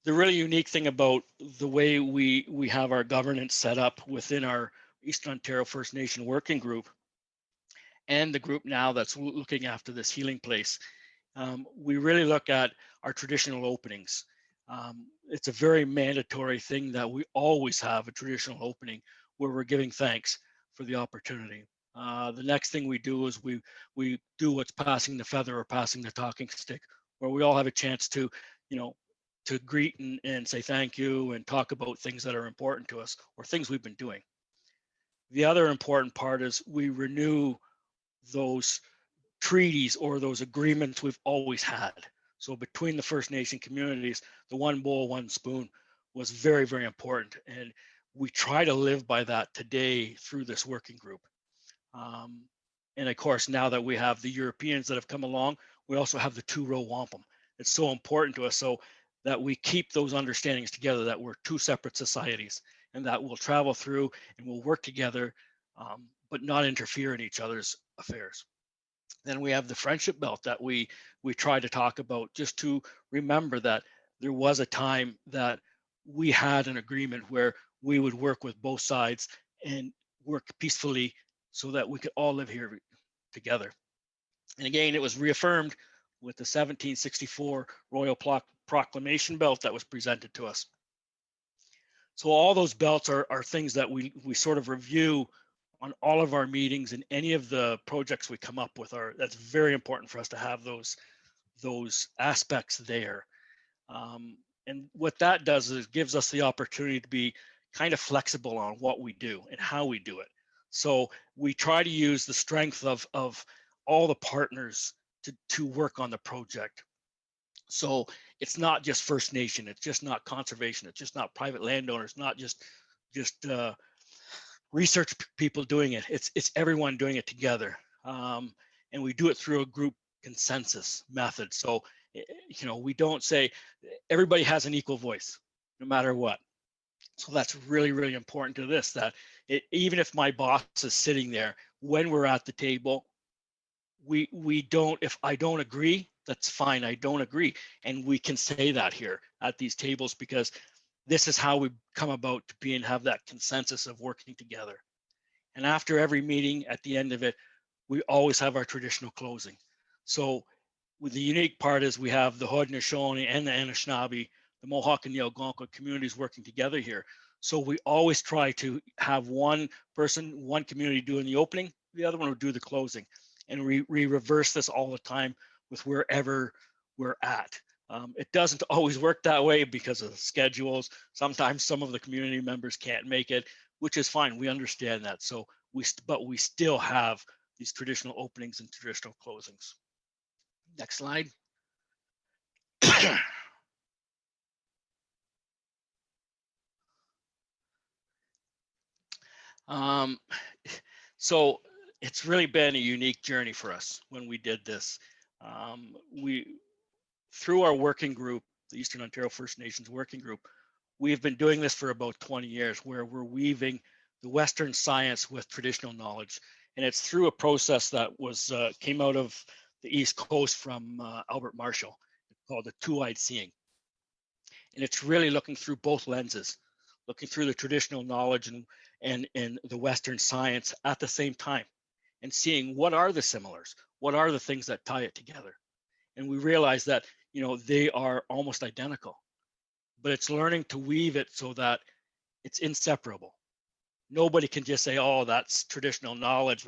E: The really unique thing about the way we have our governance set up within our Eastern Ontario First Nation Working Group and the group now that's looking after this healing place, we really look at our traditional openings. It's a very mandatory thing that we always have a traditional opening where we're giving thanks for the opportunity. The next thing we do is we do what's passing the feather or passing the talking stick, where we all have a chance to, to greet and say thank you and talk about things that are important to us or things we've been doing. The other important part is we renew those treaties or those agreements we've always had. So between the First Nation communities, the one bowl, one spoon was very, very important. And we try to live by that today through this working group. And of course, now that we have the Europeans that have come along, we also have the two-row wampum. It's so important to us so that we keep those understandings together, that we're two separate societies and that we'll travel through and we'll work together, but not interfere in each other's affairs. Then we have the friendship belt that we try to talk about, just to remember that there was a time that we had an agreement where we would work with both sides and work peacefully so that we could all live here together. And again, it was reaffirmed with the 1764 Royal Proclamation belt that was presented to us. So all those belts are things that we sort of review on all of our meetings and any of the projects we come up with. That's very important for us to have those aspects there. And what that does is it gives us the opportunity to be kind of flexible on what we do and how we do it. So we try to use the strength of all the partners to work on the project. So it's not just First Nation, it's just not conservation, it's just not private landowners, not just research people doing it. It's everyone doing it together. And we do it through a group consensus method. So, we don't say everybody has an equal voice, no matter what. So that's really, really important to this, that even if my boss is sitting there, when we're at the table, we don't, if I don't agree, that's fine, I don't agree. And we can say that here at these tables, because this is how we come about to have that consensus of working together. And after every meeting, at the end of it, we always have our traditional closing. So the unique part is we have the Haudenosaunee and the Anishinaabe, the Mohawk and the Algonquin communities working together here. So we always try to have one person, one community doing the opening, the other one will do the closing. And we reverse this all the time with wherever we're at. It doesn't always work that way because of the schedules. Sometimes some of the community members can't make it, which is fine. We understand that. So but we still have these traditional openings and traditional closings. Next slide. So it's really been a unique journey for us when we did this. Through our working group, the Eastern Ontario First Nations Working Group, we've been doing this for about 20 years, where we're weaving the Western science with traditional knowledge. And it's through a process that came out of the East Coast from Albert Marshall, called the two-eyed seeing. And it's really looking through both lenses, looking through the traditional knowledge and the Western science at the same time, and seeing what are the similars, what are the things that tie it together. And we realize that, they are almost identical, but it's learning to weave it so that it's inseparable. Nobody can just say, oh, that's traditional knowledge.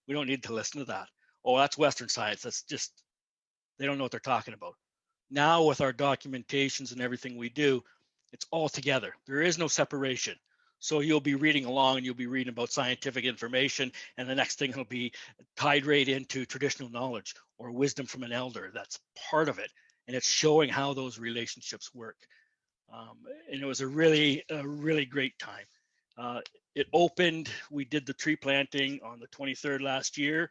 E: We don't need to listen to that. Oh, that's Western science. That's just, they don't know what they're talking about. Now with our documentations and everything we do, it's all together. There is no separation. So you'll be reading along and you'll be reading about scientific information, and the next thing will be tied right into traditional knowledge or wisdom from an elder. That's part of it. And it's showing how those relationships work. And it was a really great time. It opened, we did the tree planting on the 23rd last year.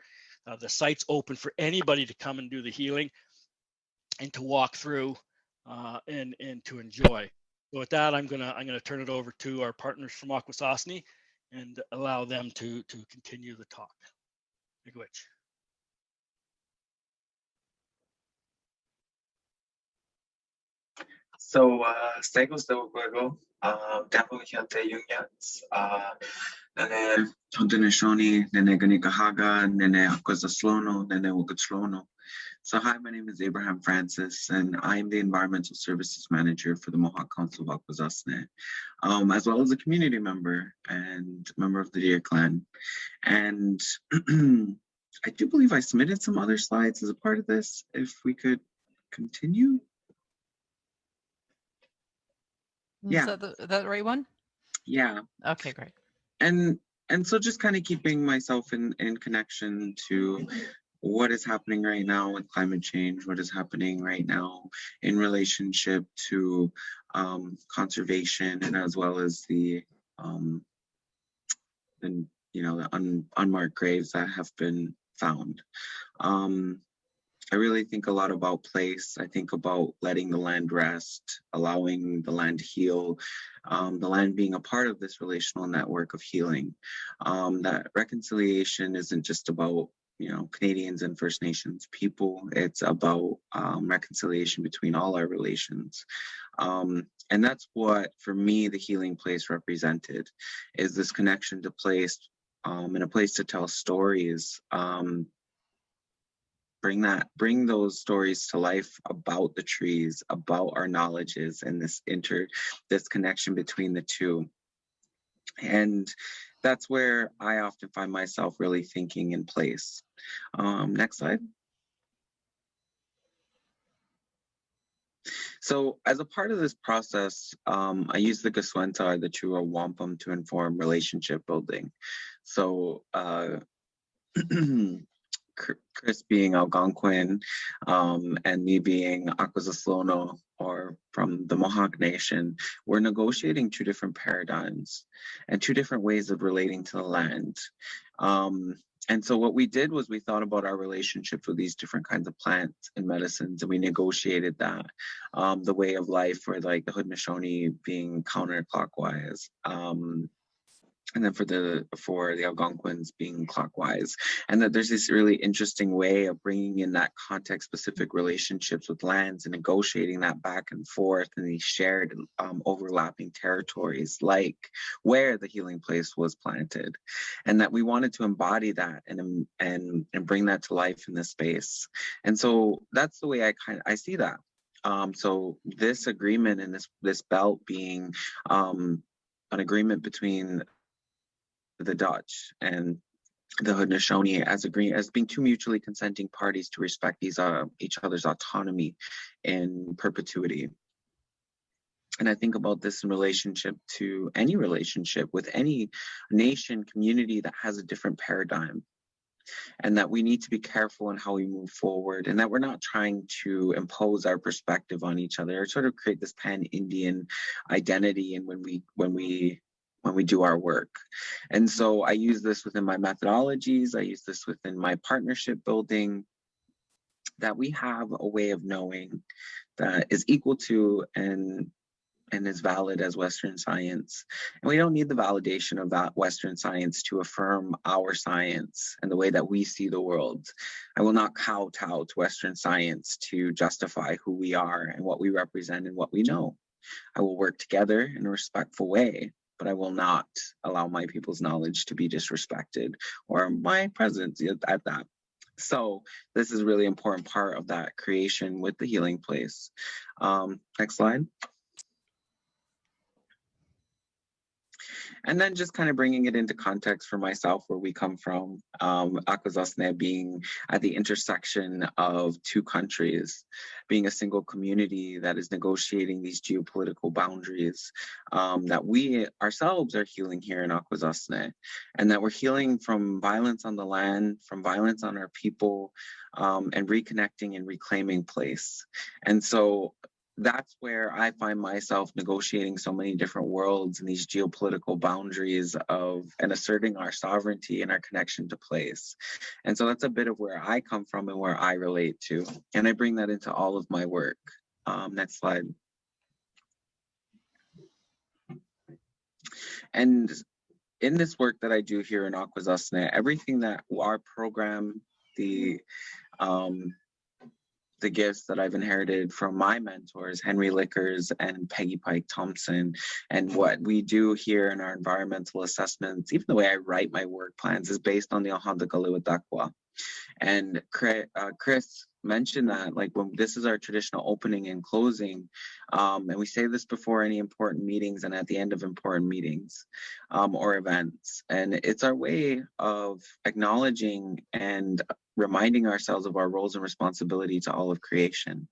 E: The site's open for anybody to come and do the healing and to walk through and to enjoy. So with that, I'm gonna turn it over to our partners from Akwesasne and allow them to continue the talk. Miigwech.
F: So, Stegos de Uguego, Dapo Hyante Jungyans, Nene Tontonishoni, Nene Ganikahaga, Nene Akwesasne, Nene Wugachlono. So, hi, my name is Abraham Francis, and I am the Environmental Services Manager for the Mohawk Council of Akwesasne, as well as a community member and member of the Deer Clan. And I do believe I submitted some other slides as a part of this. If we could continue. Yeah.
A: Is that the right one?
F: Yeah.
A: Okay, great.
F: And so just kind of keeping myself in connection to what is happening right now with climate change, what is happening right now in relationship to conservation, and as well as the unmarked graves that have been found. I really think a lot about place. I think about letting the land rest, allowing the land heal, the land being a part of this relational network of healing. That reconciliation isn't just about, Canadians and First Nations people. It's about reconciliation between all our relations. And that's what, for me, the healing place represented, is this connection to place and a place to tell stories. Bring those stories to life about the trees, about our knowledges, and this connection between the two. And that's where I often find myself really thinking in place. Next slide. So as a part of this process, I use the Gaswenta, the Chua Wampum, to inform relationship building. So Chris being Algonquin, and me being Akwesasne, or from the Mohawk Nation, we're negotiating two different paradigms and two different ways of relating to the land. And so what we did was we thought about our relationships with these different kinds of plants and medicines, and we negotiated that. The way of life, where like the Haudenosaunee being counterclockwise, and then for the Algonquins being clockwise, and that there's this really interesting way of bringing in that context-specific relationships with lands and negotiating that back and forth in these shared overlapping territories, like where the healing place was planted, and that we wanted to embody that and bring that to life in this space. And so that's the way I see that. So this agreement and this belt being an agreement between the Dutch and the Haudenosaunee as being two mutually consenting parties to respect each other's autonomy in perpetuity. And I think about this in relationship to any relationship with any nation, community that has a different paradigm, and that we need to be careful in how we move forward, and that we're not trying to impose our perspective on each other or sort of create this pan-Indian identity. And when when we do our work. And so I use this within my methodologies. I use this within my partnership building, that we have a way of knowing that is equal to and is valid as Western science. And we don't need the validation of that Western science to affirm our science and the way that we see the world. I will not kowtow to Western science to justify who we are and what we represent and what we know. I will work together in a respectful way, but I will not allow my people's knowledge to be disrespected or my presence at that. So this is a really important part of that creation with the healing place. Next slide. And then just kind of bringing it into context for myself, where we come from, Akwesasne being at the intersection of two countries, being a single community that is negotiating these geopolitical boundaries, that we ourselves are healing here in Akwesasne, and that we're healing from violence on the land, from violence on our people, and reconnecting and reclaiming place. And so that's where I find myself negotiating so many different worlds and these geopolitical boundaries of and asserting our sovereignty and our connection to place. And so that's a bit of where I come from and where I relate to. And I bring that into all of my work. Next slide. And in this work that I do here in Akwesasne, everything that our program, the gifts that I've inherited from my mentors, Henry Lickers and Peggy Pike Thompson, and what we do here in our environmental assessments, even the way I write my work plans, is based on the Algonquin. And Chris mentioned that, like, when this is our traditional opening and closing, and we say this before any important meetings and at the end of important meetings or events, and it's our way of acknowledging and reminding ourselves of our roles and responsibility to all of creation.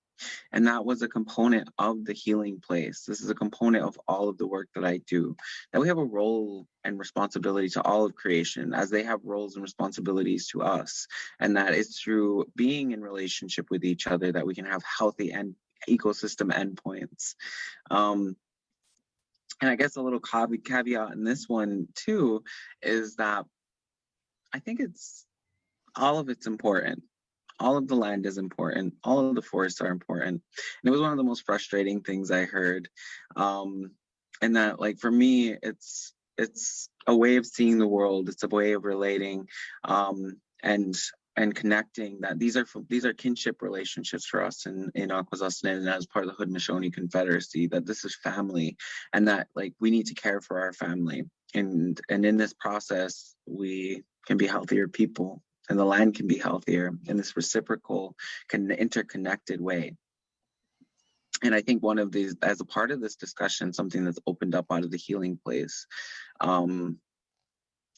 F: And that was a component of the healing place. This is a component of all of the work that I do, that we have a role and responsibility to all of creation as they have roles and responsibilities to us. And that it's through being in relationship with each other that we can have healthy and ecosystem endpoints. And I guess a little caveat in this one too is that I think all of it's important. All of the land is important. All of the forests are important. And it was one of the most frustrating things I heard. And that, like, for me, it's a way of seeing the world. It's a way of relating and connecting, that these are kinship relationships for us in Akwesasne and as part of the Haudenosaunee Confederacy, that this is family, and that, like, we need to care for our family. And in this process, we can be healthier people, and the land can be healthier in this reciprocal, interconnected way. And I think one of these, as a part of this discussion, something that's opened up out of the healing place,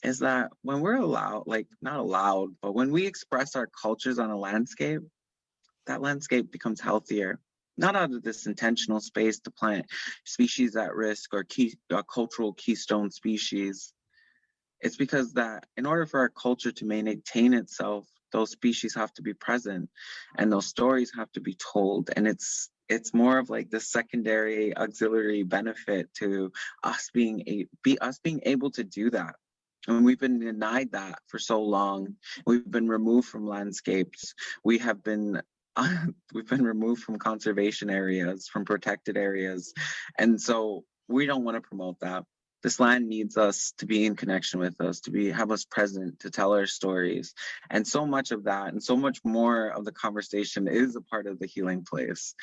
F: is that when we're allowed, like, not allowed, but when we express our cultures on a landscape, that landscape becomes healthier. Not out of this intentional space to plant species at risk or cultural keystone species. It's because that in order for our culture to maintain itself, those species have to be present and those stories have to be told. And it's more of like the secondary auxiliary benefit to us being able to do that. And we've been denied that for so long. We've been removed from landscapes. We've been removed from conservation areas, from protected areas. And so we don't want to promote that. This land needs us to be in connection with us, have us present, to tell our stories. And so much of that and so much more of the conversation is a part of the healing place.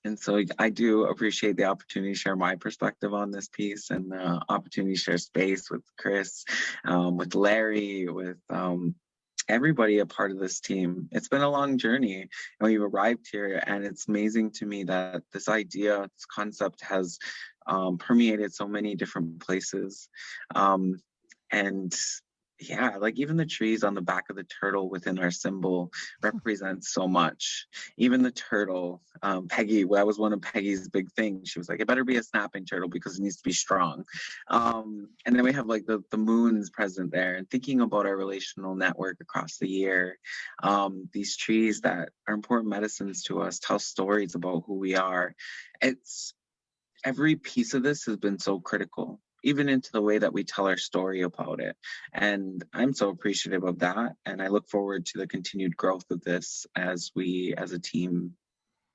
F: And so I do appreciate the opportunity to share my perspective on this piece, and the opportunity to share space with Chris, with Larry, with everybody a part of this team. It's been a long journey, and we've arrived here, and it's amazing to me that this idea, this concept has permeated so many different places. And yeah, like even the trees on the back of the turtle within our symbol represents so much. Even the turtle, Peggy, that was one of Peggy's big things. She was like, it better be a snapping turtle because it needs to be strong. And then we have like the moons present there, and thinking about our relational network across the year. These trees that are important medicines to us tell stories about who we are. every piece of this has been so critical, even into the way that we tell our story about it. And I'm so appreciative of that. And I look forward to the continued growth of this as we, as a team,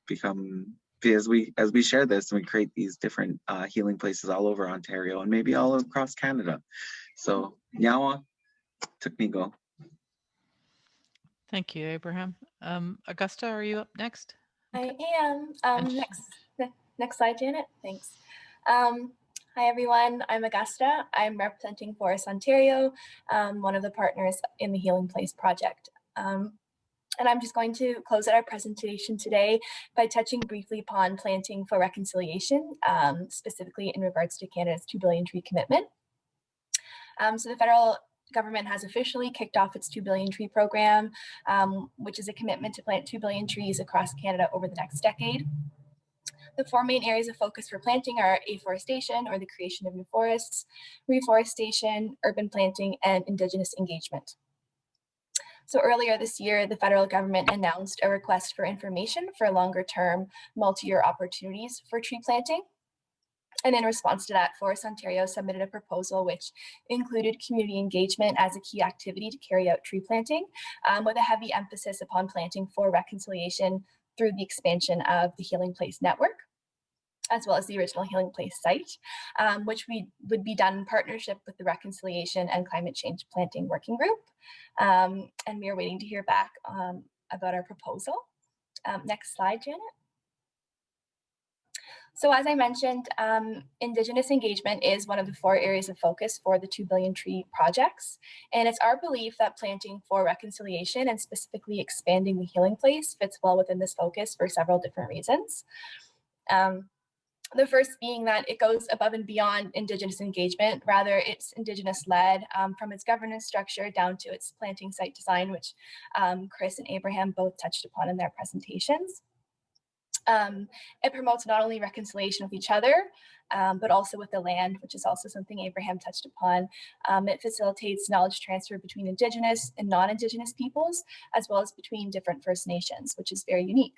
F: become, as we share this and we create these different healing places all over Ontario and maybe all across Canada. So, Nyawa, Tuknigo.
A: Thank you, Abraham. Augusta, are you up next?
G: I am. Next slide, Janet. Thanks. Hi, everyone. I'm Augusta. I'm representing Forest Ontario, one of the partners in the Healing Place project. And I'm just going to close out our presentation today by touching briefly upon planting for reconciliation, specifically in regards to Canada's 2 billion tree commitment. So the federal government has officially kicked off its 2 billion tree program, which is a commitment to plant 2 billion trees across Canada over the next decade. The 4 main areas of focus for planting are afforestation, or the creation of new forests, reforestation, urban planting, and Indigenous engagement. So earlier this year, the federal government announced a request for information for longer-term multi-year opportunities for tree planting. And in response to that, Forest Ontario submitted a proposal which included community engagement as a key activity to carry out tree planting, with a heavy emphasis upon planting for reconciliation through the expansion of the Healing Place network, as well as the original Healing Place site, which would be done in partnership with the Reconciliation and Climate Change Planting Working Group. And we are waiting to hear back about our proposal. Next slide, Janet. So as I mentioned, Indigenous engagement is one of the 4 areas of focus for the 2 billion tree projects. And it's our belief that planting for reconciliation and specifically expanding the Healing Place fits well within this focus for several different reasons. The first being that it goes above and beyond Indigenous engagement. Rather, it's Indigenous-led from its governance structure down to its planting site design, which Chris and Abraham both touched upon in their presentations. It promotes not only reconciliation with each other, but also with the land, which is also something Abraham touched upon. It facilitates knowledge transfer between Indigenous and non-Indigenous peoples, as well as between different First Nations, which is very unique.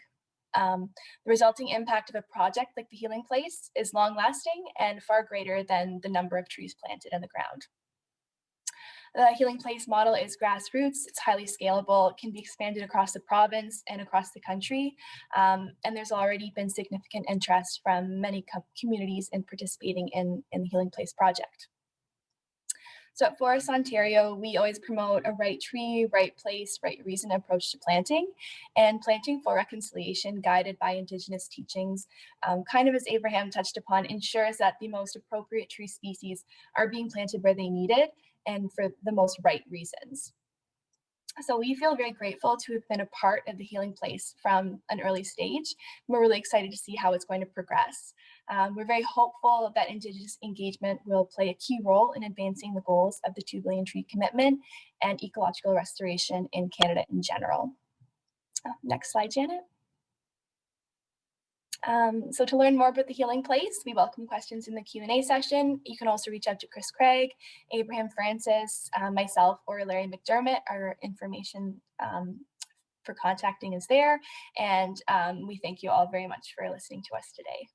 G: The resulting impact of a project like the Healing Place is long-lasting and far greater than the number of trees planted in the ground. The Healing Place model is grassroots, it's highly scalable, it can be expanded across the province and across the country, and there's already been significant interest from many communities in participating in the Healing Place project. So at Forest Ontario, we always promote a right tree, right place, right reason approach to planting, and planting for reconciliation guided by Indigenous teachings, kind of as Abraham touched upon, ensures that the most appropriate tree species are being planted where they need it and for the most right reasons. So we feel very grateful to have been a part of the Healing Place from an early stage. We're really excited to see how it's going to progress. We're very hopeful that Indigenous engagement will play a key role in advancing the goals of the 2 billion tree commitment and ecological restoration in Canada in general. Next slide, Janet. So to learn more about the Healing Place, we welcome questions in the Q&A session. You can also reach out to Chris Craig, Abraham Francis, myself, or Larry McDermott. Our information for contacting is there. And we thank you all very much for listening to us today.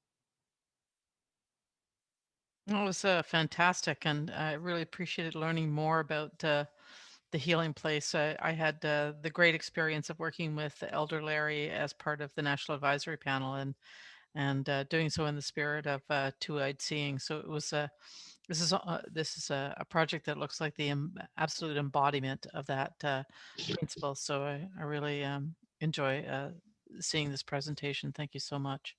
A: It was fantastic, and I really appreciated learning more about the Healing Place. I had the great experience of working with Elder Larry as part of the National Advisory Panel, and doing so in the spirit of two-eyed seeing. So it was this is a project that looks like the absolute embodiment of that principle. So I really enjoy seeing this presentation. Thank you so much.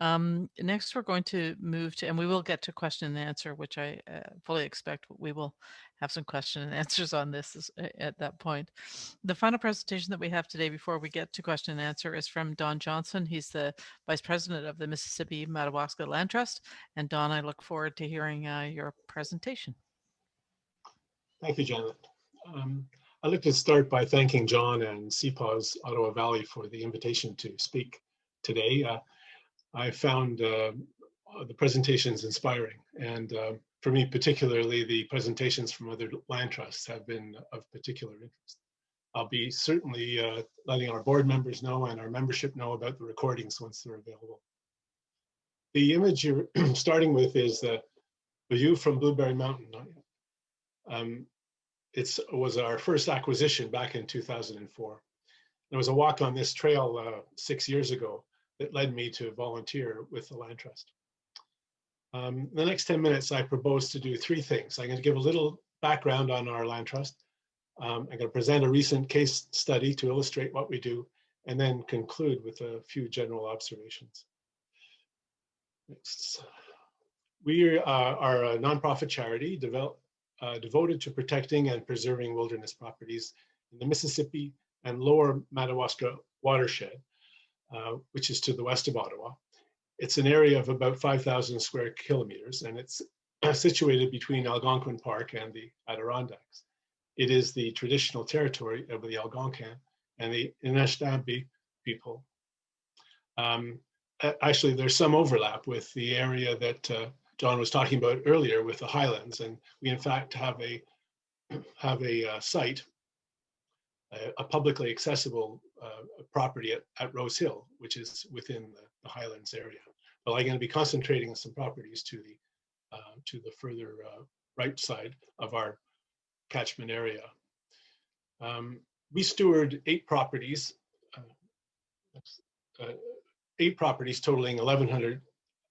A: Next, we're going to move to, and we will get to question and answer, which I fully expect we will have some question and answers on this at that point. The final presentation that we have today before we get to question and answer is from Don Johnston. He's the Vice President of the Mississippi Madawaska Land Trust. And Don, I look forward to hearing your presentation.
H: Thank you, Janet. I'd like to start by thanking John and CPAWS Ottawa Valley for the invitation to speak today. I found the presentations inspiring, and for me particularly, the presentations from other land trusts have been of particular interest. I'll be certainly letting our board members know and our membership know about the recordings once they're available. The image you're starting with is the view from Blueberry Mountain. It was our first acquisition back in 2004. There was a walk on this trail 6 years ago that led me to volunteer with the Land Trust. The next 10 minutes, I propose to do three things. I'm going to give a little background on our Land Trust. I'm going to present a recent case study to illustrate what we do, and then conclude with a few general observations. Next. We are a nonprofit charity devoted to protecting and preserving wilderness properties in the Mississippi and Lower Madawaska watershed, which is to the west of Ottawa. It's an area of about 5,000 square kilometers, and it's situated between Algonquin Park and the Adirondacks. It is the traditional territory of the Algonquin and the Anishinaabe people. Actually, there's some overlap with the area that John was talking about earlier with the Highlands, and we in fact have a site, a publicly accessible property at Rose Hill, which is within the Highlands area. But I'm going to be concentrating on some properties to the further right side of our catchment area. We steward 8 properties totaling 1,100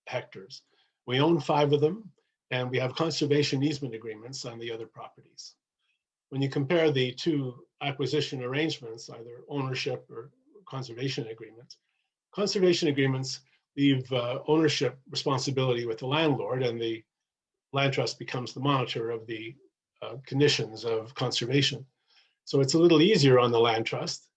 H: hectares. We own 5 of them, and we have conservation easement agreements on the other properties. When you compare the 2 acquisition arrangements, either ownership or conservation agreements leave ownership responsibility with the landlord, and the Land Trust becomes the monitor of the conditions of conservation. So it's a little easier on the Land Trust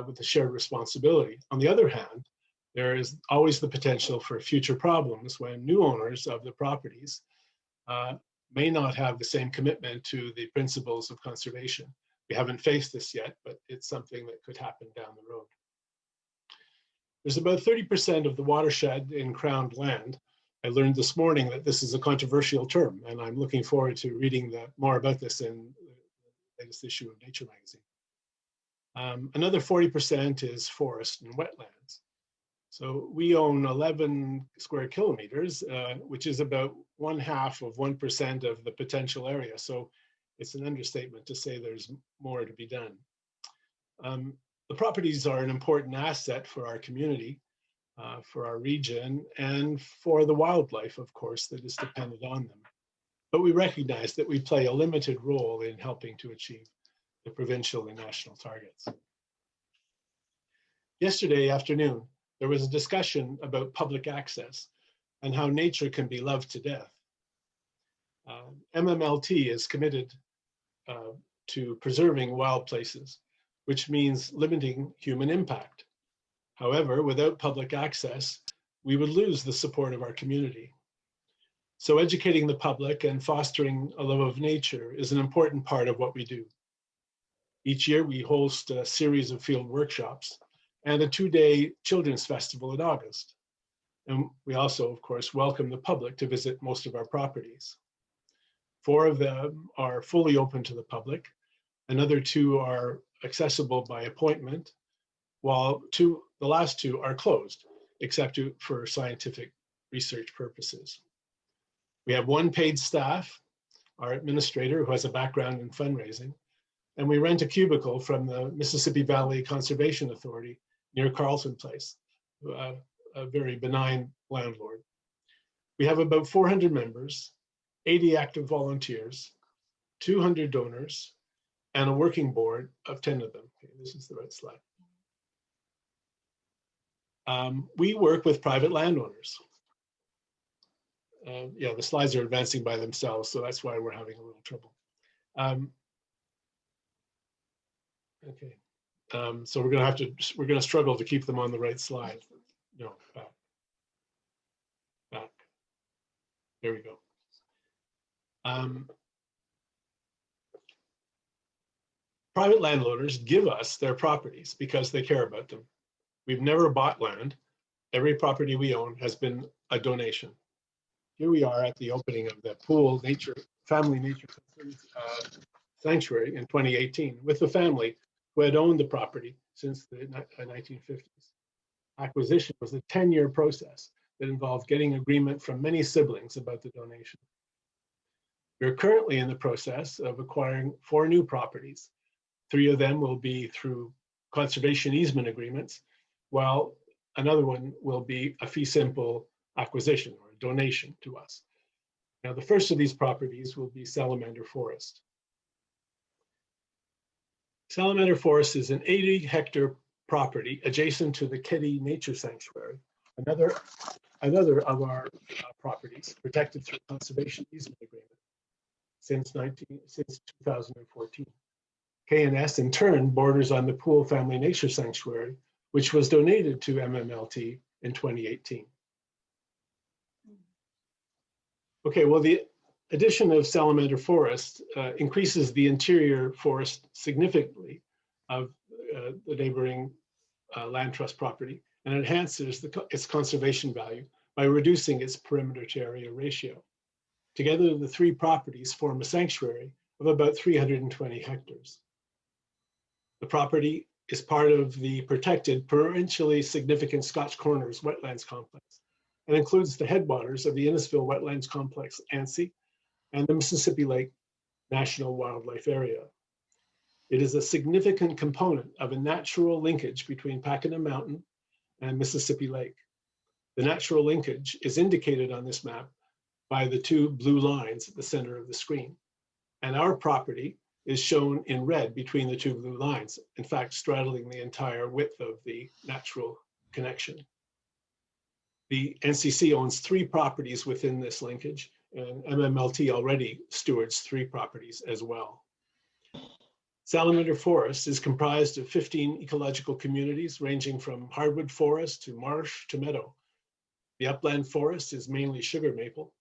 H: with the shared responsibility. On the other hand, there is always the potential for future problems when new owners of the properties may not have the same commitment to the principles of conservation. We haven't faced this yet, but it's something that could happen down the road. There's about 30% of the watershed in crowned land. I learned this morning that this is a controversial term, and I'm looking forward to reading more about this in the latest issue of Nature magazine. Another 40% is forest and wetlands. So we own 11 square kilometers, which is about 0.5% of the potential area. So it's an understatement to say there's more to be done. The properties are an important asset for our community, for our region, and for the wildlife, of course, that is dependent on them. But we recognize that we play a limited role in helping to achieve the provincial and national targets. Yesterday afternoon, there was a discussion about public access and how nature can be loved to death. MMLT is committed to preserving wild places, which means limiting human impact. However, without public access, we would lose the support of our community. So educating the public and fostering a love of nature is an important part of what we do. Each year, we host a series of field workshops and a 2-day children's festival in August. And we also, of course, welcome the public to visit most of our properties. 4 of them are fully open to the public. Another 2 are accessible by appointment, while the last 2 are closed, except for scientific research purposes. We have 1 paid staff, our administrator who has a background in fundraising, and we rent a cubicle from the Mississippi Valley Conservation Authority near Carlton Place, a very benign landlord. We have about 400 members, 80 active volunteers, 200 donors, and a working board of 10 of them. Okay, this is the right slide. We work with private landowners. Yeah, the slides are advancing by themselves, so that's why we're having a little trouble. Okay, so we're gonna struggle to keep them on the right slide. No, back. There we go. Private landowners give us their properties because they care about them. We've never bought land. Every property we own has been a donation. Here we are at the opening of the Pool Family Nature Sanctuary in 2018 with the family who had owned the property since the 1950s. Acquisition was a 10-year process. that involved getting agreement from many siblings about the donation. We are currently in the process of acquiring 4 new properties. 3 of them will be through conservation easement agreements, while another one will be a fee simple acquisition or a donation to us. Now, the first of these properties will be Salamander Forest. Salamander Forest is an 80-hectare property adjacent to the Keddy Nature Sanctuary, another of our properties protected through conservation easement agreement since 2014. KNS in turn borders on the Poole Family Nature Sanctuary, which was donated to MMLT in 2018. Okay, well, the addition of Salamander Forest increases the interior forest significantly of the neighboring land trust property and enhances its conservation value by reducing its perimeter to area ratio. Together, the 3 properties form a sanctuary of about 320 hectares. The property is part of the protected provincially significant Scotch Corners Wetlands Complex and includes the headwaters of the Innisfil Wetlands Complex, ANSI, and the Mississippi Lake National Wildlife Area. It is a significant component of a natural linkage between Pakenham Mountain and Mississippi Lake. The natural linkage is indicated on this map by the 2 blue lines at the center of the screen. And our property is shown in red between the 2 blue lines, in fact, straddling the entire width of the natural connection. The NCC owns 3 properties within this linkage, and MMLT already stewards 3 properties as well. Salamander Forest is comprised of 15 ecological communities ranging from hardwood forest to marsh to meadow. The upland forest is mainly sugar maple,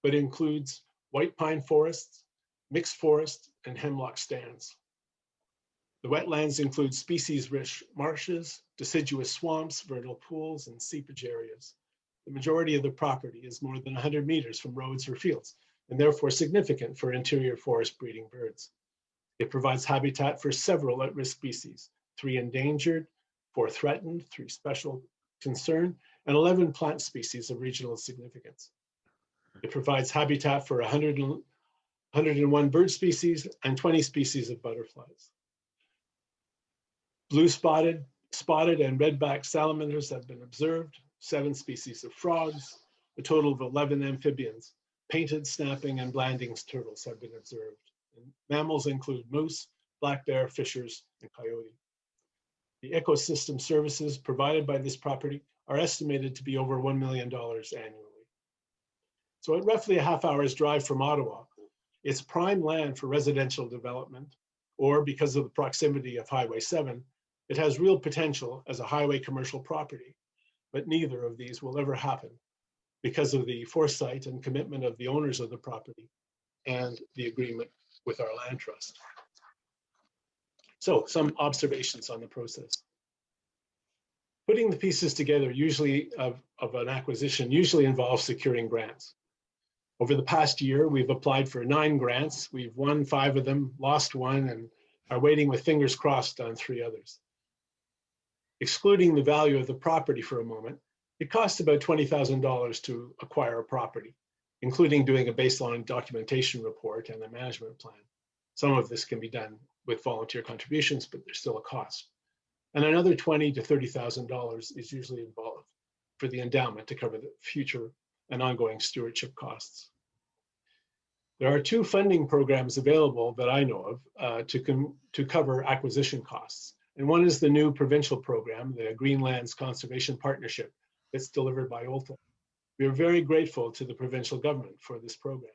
H: but includes white pine forests, mixed forest, and hemlock stands. The wetlands include species-rich marshes, deciduous swamps, vernal pools, and seepage areas. The majority of the property is more than 100 meters from roads or fields, and therefore significant for interior forest breeding birds. It provides habitat for several at-risk species, 3 endangered, 4 threatened, 3 special concern, and 11 plant species of regional significance. It provides habitat for 101 bird species and 20 species of butterflies. Blue spotted, and red-backed salamanders have been observed, 7 species of frogs, a total of 11 amphibians, painted, snapping, and blanding turtles have been observed. And mammals include moose, black bear, fishers, and coyote. The ecosystem services provided by this property are estimated to be over $1 million annually. So at roughly a half-hour's drive from Ottawa, it's prime land for residential development, or because of the proximity of Highway 7, it has real potential as a highway commercial property, but neither of these will ever happen because of the foresight and commitment of the owners of the property and the agreement with our land trust. So some observations on the process. Putting the pieces together usually of an acquisition usually involves securing grants. Over the past year, we've applied for 9 grants. We've won 5 of them, lost 1, and are waiting with fingers crossed on 3 others. Excluding the value of the property for a moment, it costs about $20,000 to acquire a property, including doing a baseline documentation report and a management plan. Some of this can be done with volunteer contributions, but there's still a cost. And another $20,000 to $30,000 is usually involved for the endowment to cover the future and ongoing stewardship costs. There are 2 funding programs available that I know of to cover acquisition costs. And one is the new provincial program, the Greenlands Conservation Partnership, that's delivered by ULTA. We are very grateful to the provincial government for this program.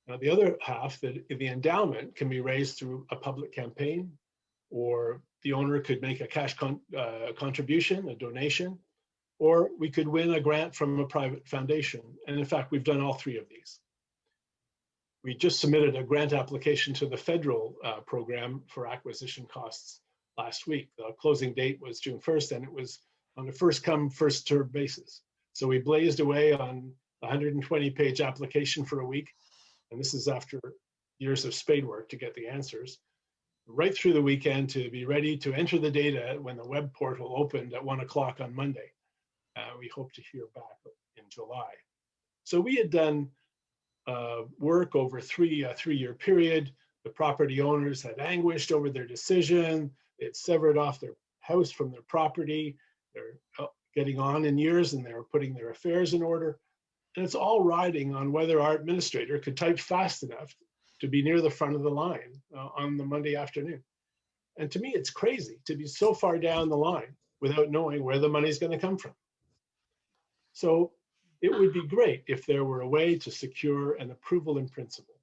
H: Now, the other half, the endowment, can be raised through a public campaign, or the owner could make a cash contribution, a donation, or we could win a grant from a private foundation. And in fact, we've done all 3 of these. We just submitted a grant application to the federal program for acquisition costs last week. The closing date was June 1st, and it was on a first come, first served basis. So we blazed away on a 120-page application for a week. And this is after years of spade work to get the answers. Right through the weekend to be ready to enter the data when the web portal opened at 1 o'clock on Monday. We hope to hear back in July. So we had done work over a three-year period. The property owners had anguished over their decision. They had severed off their house from their property. They're getting on in years and they were putting their affairs in order. And it's all riding on whether our administrator could type fast enough to be near the front of the line on the Monday afternoon. And to me, it's crazy to be so far down the line without knowing where the money's going to come from. So it would be great if there were a way to secure an approval in principle,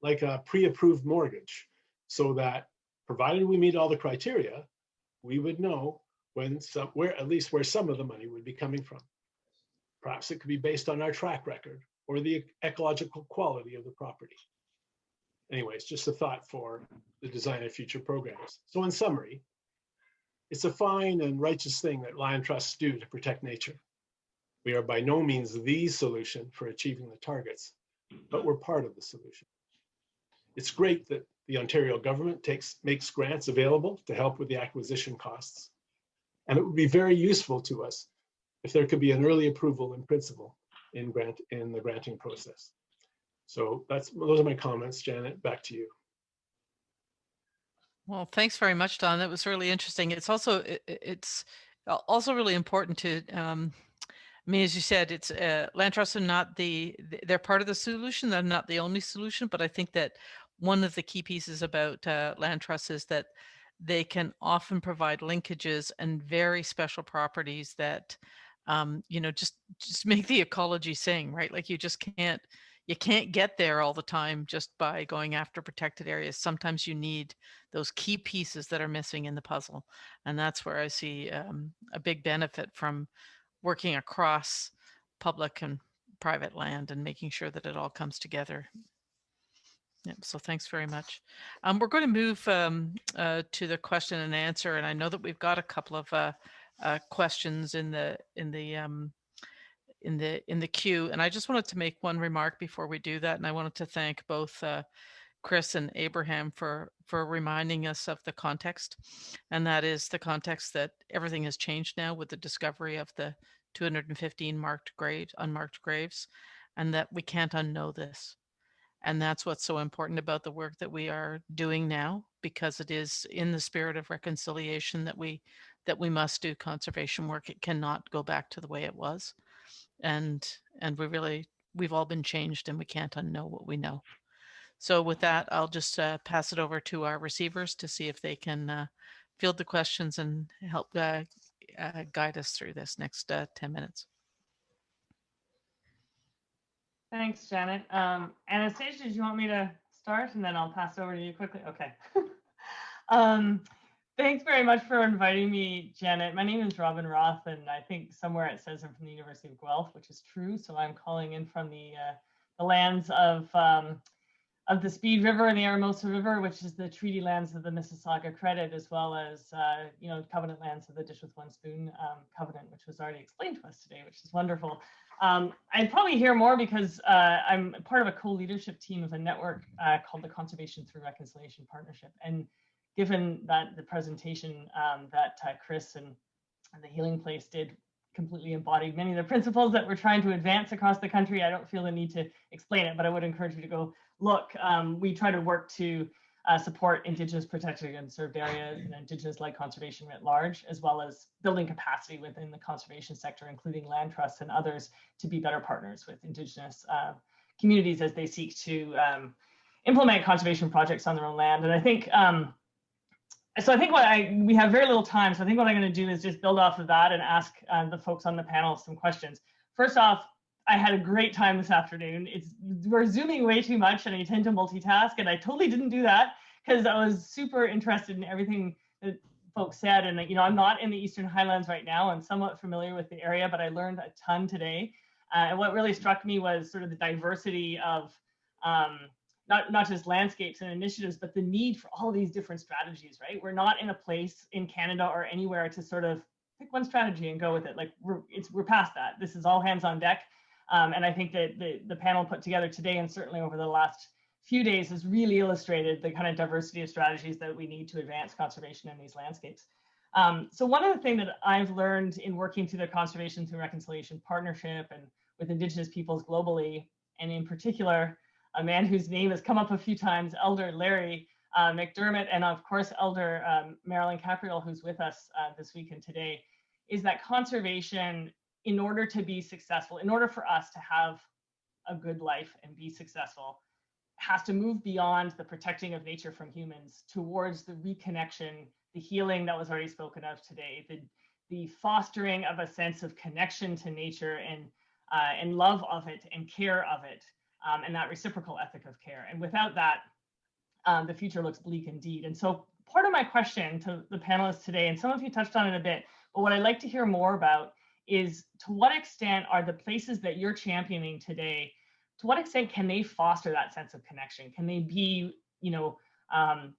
H: like a pre-approved mortgage, so that provided we meet all the criteria, we would know at least where some of the money would be coming from. Perhaps it could be based on our track record or the ecological quality of the property. Anyways, just a thought for the design of future programs. So in summary, it's a fine and righteous thing that land trusts do to protect nature. We are by no means the solution for achieving the targets, but we're part of the solution. It's great that the Ontario government makes grants available to help with the acquisition costs. And it would be very useful to us if there could be an early approval in principle in the granting process. So those are my comments. Janet, back to you.
A: Well, thanks very much, Don. That was really interesting. It's also really important to, I mean, as you said, it's land trusts are not they're part of the solution. They're not the only solution, but I think that one of the key pieces about land trusts is that they can often provide linkages and very special properties that, you know, just make the ecology sing, right? Like you can't get there all the time just by going after protected areas. Sometimes you need those key pieces that are missing in the puzzle. And that's where I see a big benefit from working across public and private land and making sure that it all comes together. Yep, so thanks very much. We're going to move to the question and answer, and I know that we've got a couple of questions in the queue, and I just wanted to make one remark before we do that, and I wanted to thank both Chris and Abraham for reminding us of the context, and that is the context that everything has changed now with the discovery of the 215 unmarked graves, and that we can't unknow this. And that's what's so important about the work that we are doing now, because it is in the spirit of reconciliation that we must do conservation work. It cannot go back to the way it was. And we've all been changed and we can't unknow what we know. So with that, I'll just pass it over to our receivers to see if they can field the questions and help guide us through this next 10 minutes.
I: Thanks, Janet. Anastasia, did you want me to start and then I'll pass it over to you quickly? Okay. Thanks very much for inviting me, Janet. My name is Robin Roth, and I think somewhere it says I'm from the University of Guelph, which is true. So I'm calling in from the lands of the Speed River and the Aramosa River, which is the treaty lands of the Mississauga Credit, as well as covenant lands of the Dish with One Spoon covenant, which was already explained to us today, which is wonderful. I'd probably hear more because I'm part of a co-leadership team of a network called the Conservation Through Reconciliation Partnership. And given that the presentation that Chris and the Healing Place did completely embodied many of the principles that we're trying to advance across the country, I don't feel the need to explain it, but I would encourage you to go look. We try to work to support Indigenous protected and conserved areas and Indigenous-led conservation at large, as well as building capacity within the conservation sector, including land trusts and others, to be better partners with Indigenous communities as they seek to implement conservation projects on their own land. And I think, we have very little time, so I think what I'm going to do is just build off of that and ask the folks on the panel some questions. First off, I had a great time this afternoon. We're Zooming way too much and I tend to multitask, and I totally didn't do that because I was super interested in everything that folks said. And I'm not in the Eastern Highlands right now. I'm somewhat familiar with the area, but I learned a ton today. And what really struck me was sort of the diversity of not just landscapes and initiatives, but the need for all these different strategies, right? We're not in a place in Canada or anywhere to sort of pick one strategy and go with it. Like we're past that. This is all hands on deck. And I think that the panel put together today, and certainly over the last few days, has really illustrated the kind of diversity of strategies that we need to advance conservation in these landscapes. So one of the things that I've learned in working through the Conservation through Reconciliation Partnership and with Indigenous peoples globally, and in particular, a man whose name has come up a few times, Elder Larry McDermott, and of course, Elder Marilyn Capreol, who's with us this week and today, is that conservation, in order to be successful, in order for us to have a good life and be successful, has to move beyond the protecting of nature from humans towards the reconnection, the healing that was already spoken of today, the fostering of a sense of connection to nature and love of it and care of it, and that reciprocal ethic of care. And without that, the future looks bleak indeed. And so part of my question to the panelists today, and some of you touched on it a bit, but what I'd like to hear more about is, to what extent are the places that you're championing today, to what extent can they foster that sense of connection? Can they be,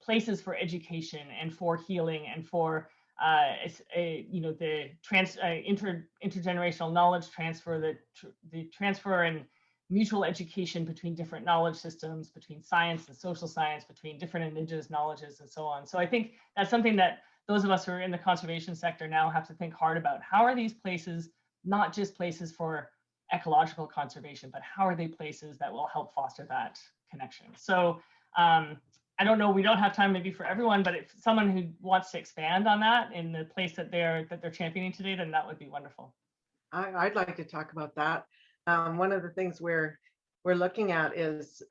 I: places for education and for healing and for, the intergenerational knowledge transfer, the transfer and mutual education between different knowledge systems, between science and social science, between different Indigenous knowledges and so on. So I think that's something that those of us who are in the conservation sector now have to think hard about. How are these places not just places for ecological conservation, but how are they places that will help foster that connection? So I don't know, we don't have time maybe for everyone, but if someone who wants to expand on that in the place that they're championing today, then that would be wonderful.
D: I'd like to talk about that. One of the things we're looking at is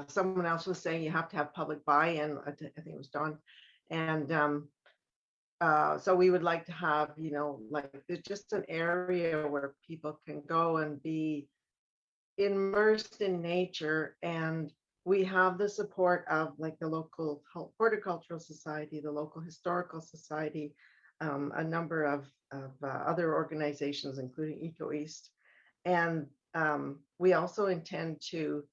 D: someone else was saying, you have to have public buy-in. I think it was Don, and so we would like to have, there's just an area where people can go and be immersed in nature, and we have the support of like the local horticultural society, the local historical society, a number of other organizations, including Eco East. And we also intend to,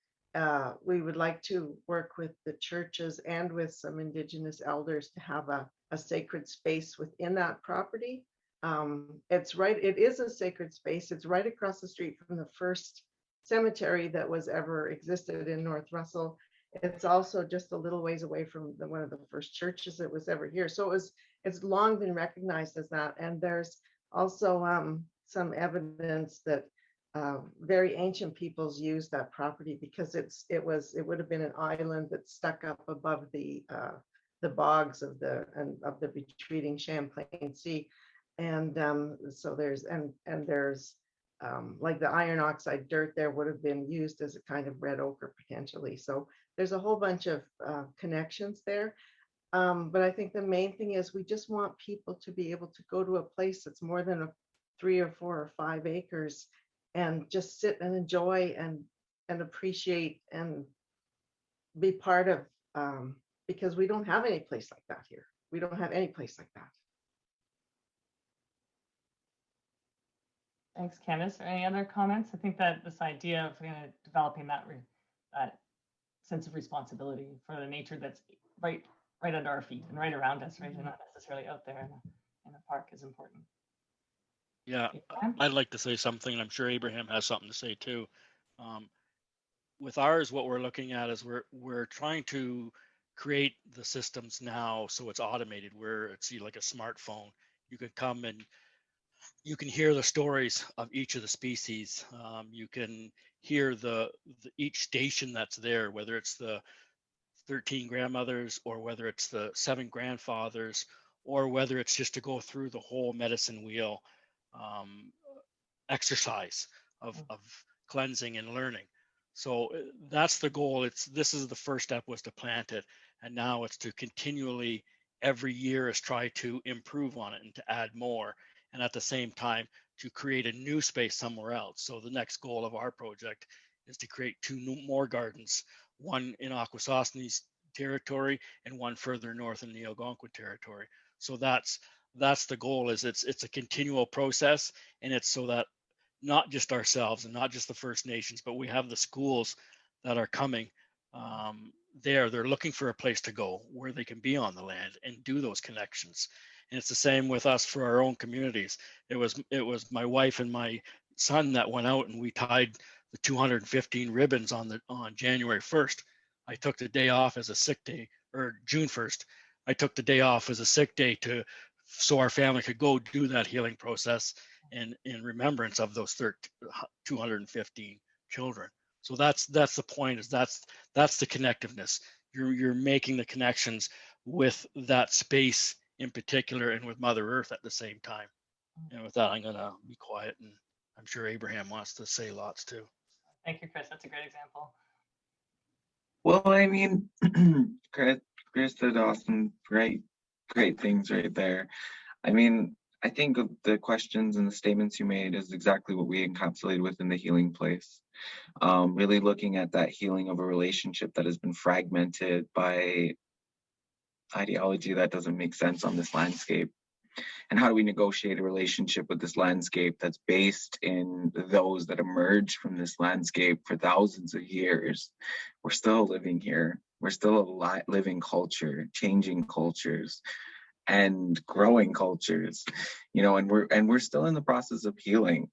D: we would like to work with the churches and with some Indigenous elders to have a sacred space within that property. It is a sacred space. It's right across the street from the first cemetery that was ever existed in North Russell. It's also just a little ways away from one of the first churches that was ever here. So it's long been recognized as that. And there's also some evidence that very ancient peoples used that property because it would have been an island that stuck up above the bogs of the retreating Champlain Sea. And so there's like the iron oxide dirt there would have been used as a kind of red ochre potentially. So there's a whole bunch of connections there. But I think the main thing is we just want people to be able to go to a place that's more than 3 or 4 or 5 acres and just sit and enjoy and appreciate and be part of, because we don't have any place like that here. We don't have any place like that.
I: Thanks, Candice. Any other comments? I think that this idea of developing that sense of responsibility for the nature that's right under our feet and right around us, right, and not necessarily out there in a park is important.
E: Yeah, I'd like to say something, and I'm sure Abraham has something to say too. With ours, what we're looking at is we're trying to create the systems now so it's automated, where it's like a smartphone. You can come and you can hear the stories of each of the species. You can hear each station that's there, whether it's the 13 grandmothers or whether it's the 7 grandfathers, or whether it's just to go through the whole medicine wheel exercise of cleansing and learning. So that's the goal. This is the first step, was to plant it, and now it's to continually every year is try to improve on it and to add more, and at the same time to create a new space somewhere else. So the next goal of our project is to create 2 more gardens, one in Akwesasne's territory and one further north in the Algonquin territory. So that's the goal. Is it's a continual process, and it's so that not just ourselves and not just the First Nations, but we have the schools that are coming. They're looking for a place to go where they can be on the land and do those connections. And it's the same with us for our own communities. It was my wife and my son that went out and we tied the 215 ribbons on January 1st. I took the day off as a sick day, or June 1st. I took the day off as a sick day so our family could go do that healing process and in remembrance of those 215 children. So that's the point, is that's the connectiveness. You're making the connections with that space in particular and with Mother Earth at the same time. And with that, I'm gonna be quiet, and I'm sure Abraham wants to say lots too.
I: Thank you, Chris. That's a great example.
F: Well, I mean, Chris did awesome, great things right there. I mean, I think the questions and the statements you made is exactly what we encapsulated within the healing place. Really looking at that healing of a relationship that has been fragmented by ideology that doesn't make sense on this landscape. And how do we negotiate a relationship with this landscape that's based in those that emerged from this landscape for thousands of years? We're still living here. We're still a living culture, changing cultures and growing cultures, you know, and we're still in the process of healing.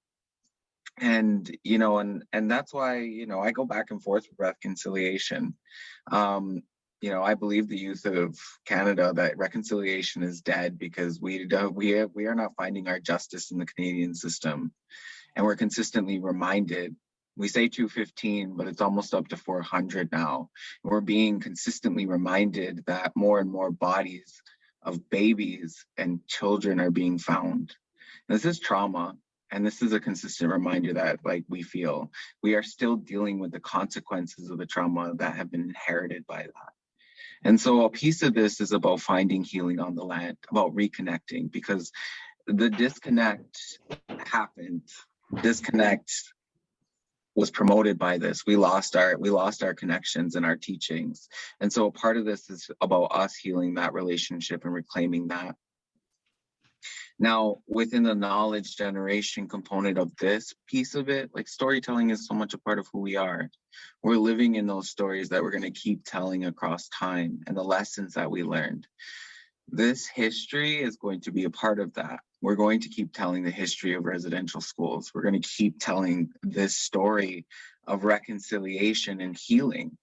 F: And, you know, and that's why, you know, I go back and forth with reconciliation. You know, I believe the youth of Canada that reconciliation is dead because we are not finding our justice in the Canadian system. And we're consistently reminded, we say 215, but it's almost up to 400 now. We're being consistently reminded that more and more bodies of babies and children are being found. This is trauma. And this is a consistent reminder that, like, we feel we are still dealing with the consequences of the trauma that have been inherited by that. And so a piece of this is about finding healing on the land, about reconnecting, because the disconnect happened. Disconnect was promoted by this. We lost our connections and our teachings. And so a part of this is about us healing that relationship and reclaiming that. Now, within the knowledge generation component of this piece of it, like, storytelling is so much a part of who we are. We're living in those stories that we're going to keep telling across time and the lessons that we learned. This history is going to be a part of that. We're going to keep telling the history of residential schools. We're going to keep telling this story of reconciliation and healing.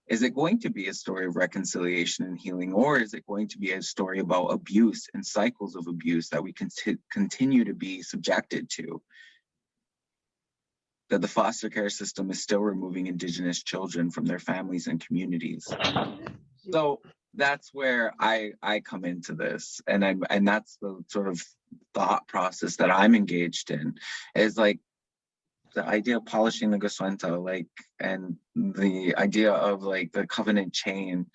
F: Is it going to be a story of reconciliation and healing, or is it going to be a story about abuse and cycles of abuse that we can continue to be subjected to? That the foster care system is still removing Indigenous children from their families and communities. So that's where I come into this, and that's the sort of thought process that I'm engaged in, is like the idea of polishing the Goswenta, like, and the idea of like the covenant chain,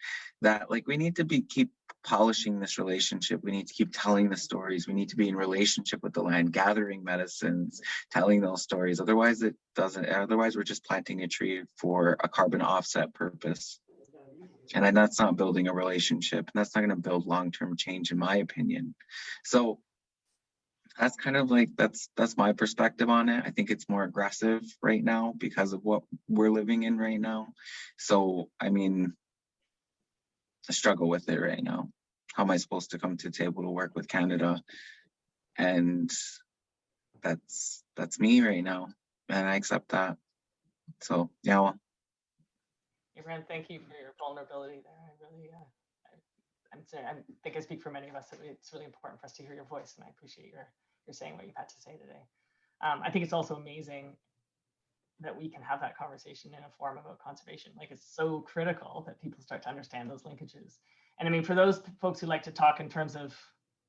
F: that like we need to keep polishing this relationship. We need to keep telling the stories. We need to be in relationship with the land, gathering medicines, telling those stories. Otherwise we're just planting a tree for a carbon offset purpose. And that's not building a relationship. And that's not going to build long-term change, in my opinion. So that's kind of like, that's my perspective on it. I think it's more aggressive right now because of what we're living in right now. So, I mean, I struggle with it right now. How am I supposed to come to the table to work with Canada? And that's me right now. And I accept that. So, yeah. Well.
I: Abraham, thank you for your vulnerability there. I think I speak for many of us that it's really important for us to hear your voice, and I appreciate your saying what you've had to say today. I think it's also amazing that we can have that conversation in a forum about conservation. Like, it's so critical that people start to understand those linkages. And I mean, for those folks who like to talk in terms of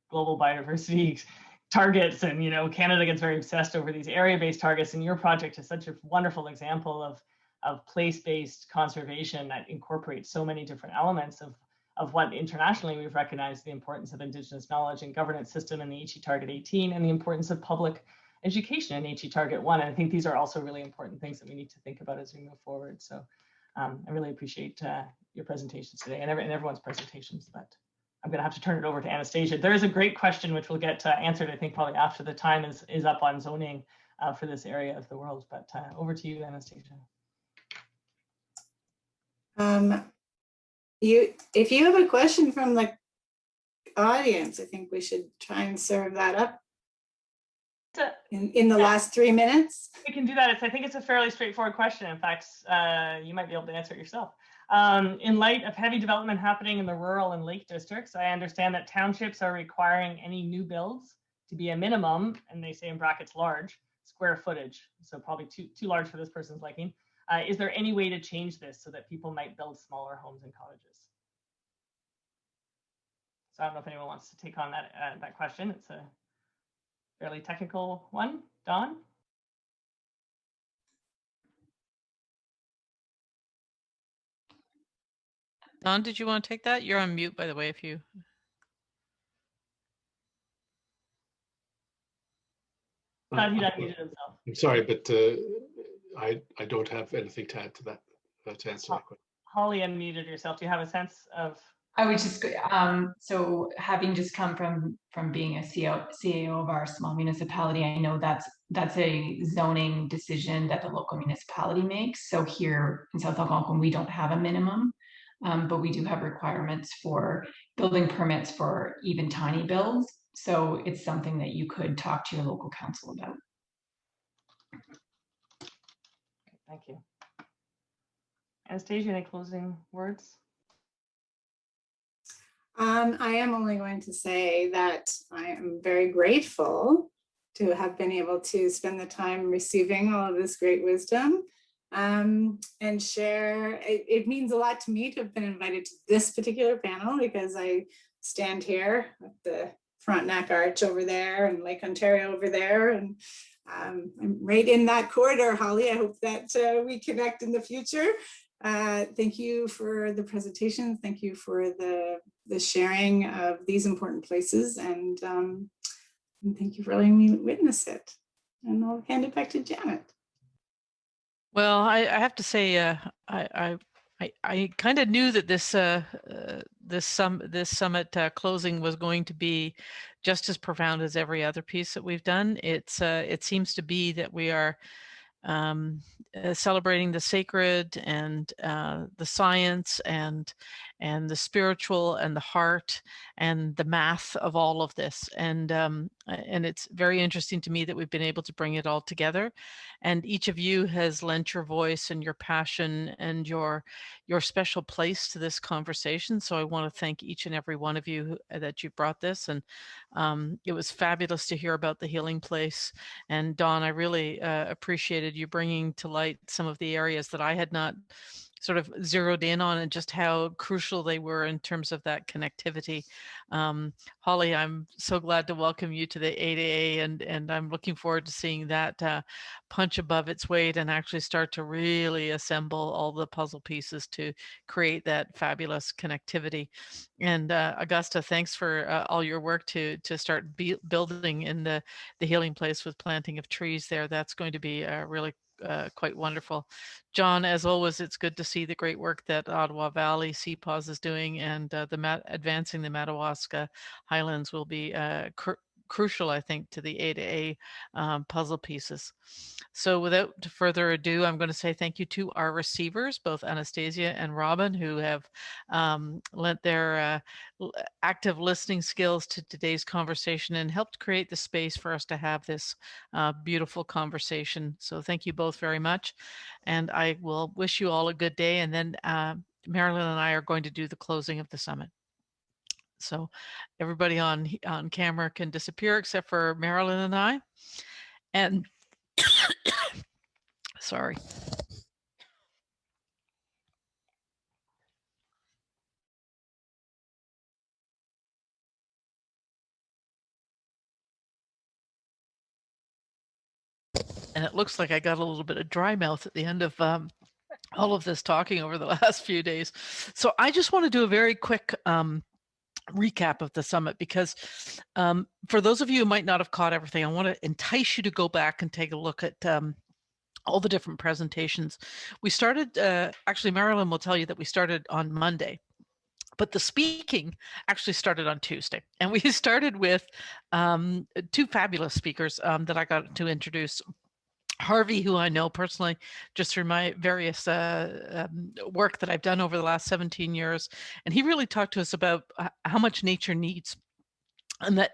I: global biodiversity targets, and, you know, Canada gets very obsessed over these area-based targets, and your project is such a wonderful example of place-based conservation that incorporates so many different elements of what internationally we've recognized the importance of Indigenous knowledge and governance system in the HE Target 18, and the importance of public education in HE Target 1. And I think these are also really important things that we need to think about as we move forward. So I really appreciate your presentations today, and everyone's presentations, but I'm gonna have to turn it over to Anastasia. There is a great question which we'll get answered, I think, probably after the time is up on zoning for this area of the world, but over to you, Anastasia.
J: If you have a question from the audience, I think we should try and serve that up in the last 3 minutes.
I: We can do that. I think it's a fairly straightforward question. In fact, you might be able to answer it yourself. In light of heavy development happening in the rural and lake districts, I understand that townships are requiring any new builds to be a minimum, and they say in brackets large, square footage. So probably too large for this person's liking. Is there any way to change this so that people might build smaller homes and cottages? So I don't know if anyone wants to take on that question. It's a fairly technical one. Don?
A: Don, did you want to take that? You're on mute, by the way, if you...
I: Thought he'd unmuted himself.
H: I'm sorry, but I don't have anything to add to that, to answer that question.
I: Holly unmuted yourself. Do you have a sense of?
B: I would just, so having just come from being a CAO of our small municipality, I know that's a zoning decision that the local municipality makes. So here in South Algonquin, we don't have a minimum, but we do have requirements for building permits for even tiny builds. So it's something that you could talk to your local council about.
I: Thank you. Anastasia, any closing words?
J: I am only going to say that I am very grateful to have been able to spend the time receiving all of this great wisdom and share. It means a lot to me to have been invited to this particular panel because I stand here at the Frontenac Arch over there and Lake Ontario over there, and I'm right in that corridor, Holly. I hope that we connect in the future. Thank you for the presentation. Thank you for the sharing of these important places, and thank you for letting me witness it. And I'll hand it back to Janet.
A: Well, I have to say, I kind of knew that this summit closing was going to be just as profound as every other piece that we've done. It seems to be that we are celebrating the sacred and the science and the spiritual and the heart and the math of all of this, and it's very interesting to me that we've been able to bring it all together, and each of you has lent your voice and your passion and your special place to this conversation. So I want to thank each and every one of you that you brought this, and it was fabulous to hear about the healing place. And Dawn, I really appreciated you bringing to light some of the areas that I had not sort of zeroed in on, and just how crucial they were in terms of that connectivity. Holly, I'm so glad to welcome you to the ADA, and I'm looking forward to seeing that punch above its weight and actually start to really assemble all the puzzle pieces to create that fabulous connectivity. And Augusta, thanks for all your work to start building in the healing place with planting of trees there. That's going to be really quite wonderful. John, as always, it's good to see the great work that Ottawa Valley CPAWS is doing, and advancing the Madawaska Highlands will be crucial, I think, to the A puzzle pieces. So without further ado, I'm going to say thank you to our receivers, both Anastasia and Robin, who have lent their active listening skills to today's conversation and helped create the space for us to have this beautiful conversation. So thank you both very much. And I will wish you all a good day. And then Marilyn and I are going to do the closing of the summit. So everybody on camera can disappear except for Marilyn and I. And sorry. And it looks like I got a little bit of dry mouth at the end of all of this talking over the last few days. So I just want to do a very quick recap of the summit, because for those of you who might not have caught everything, I want to entice you to go back and take a look at all the different presentations. We started, actually Marilyn will tell you that we started on Monday, but the speaking actually started on Tuesday. And we started with two fabulous speakers that I got to introduce. Harvey, who I know personally just through my various work that I've done over the last 17 years. And he really talked to us about how much nature needs, and that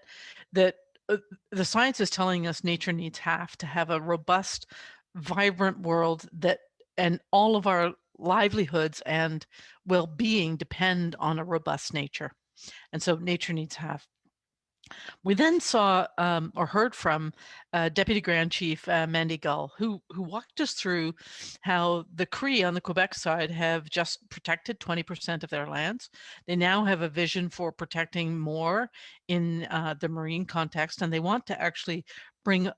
A: the science is telling us nature needs half to have a robust, vibrant world, that and all of our livelihoods and well-being depend on a robust nature. And so nature needs to have. We then saw or heard from Deputy Grand Chief Mandy Gull, who walked us through how the Cree on the Quebec side have just protected 20% of their lands. They now have a vision for protecting more in the marine context, and they want to actually bring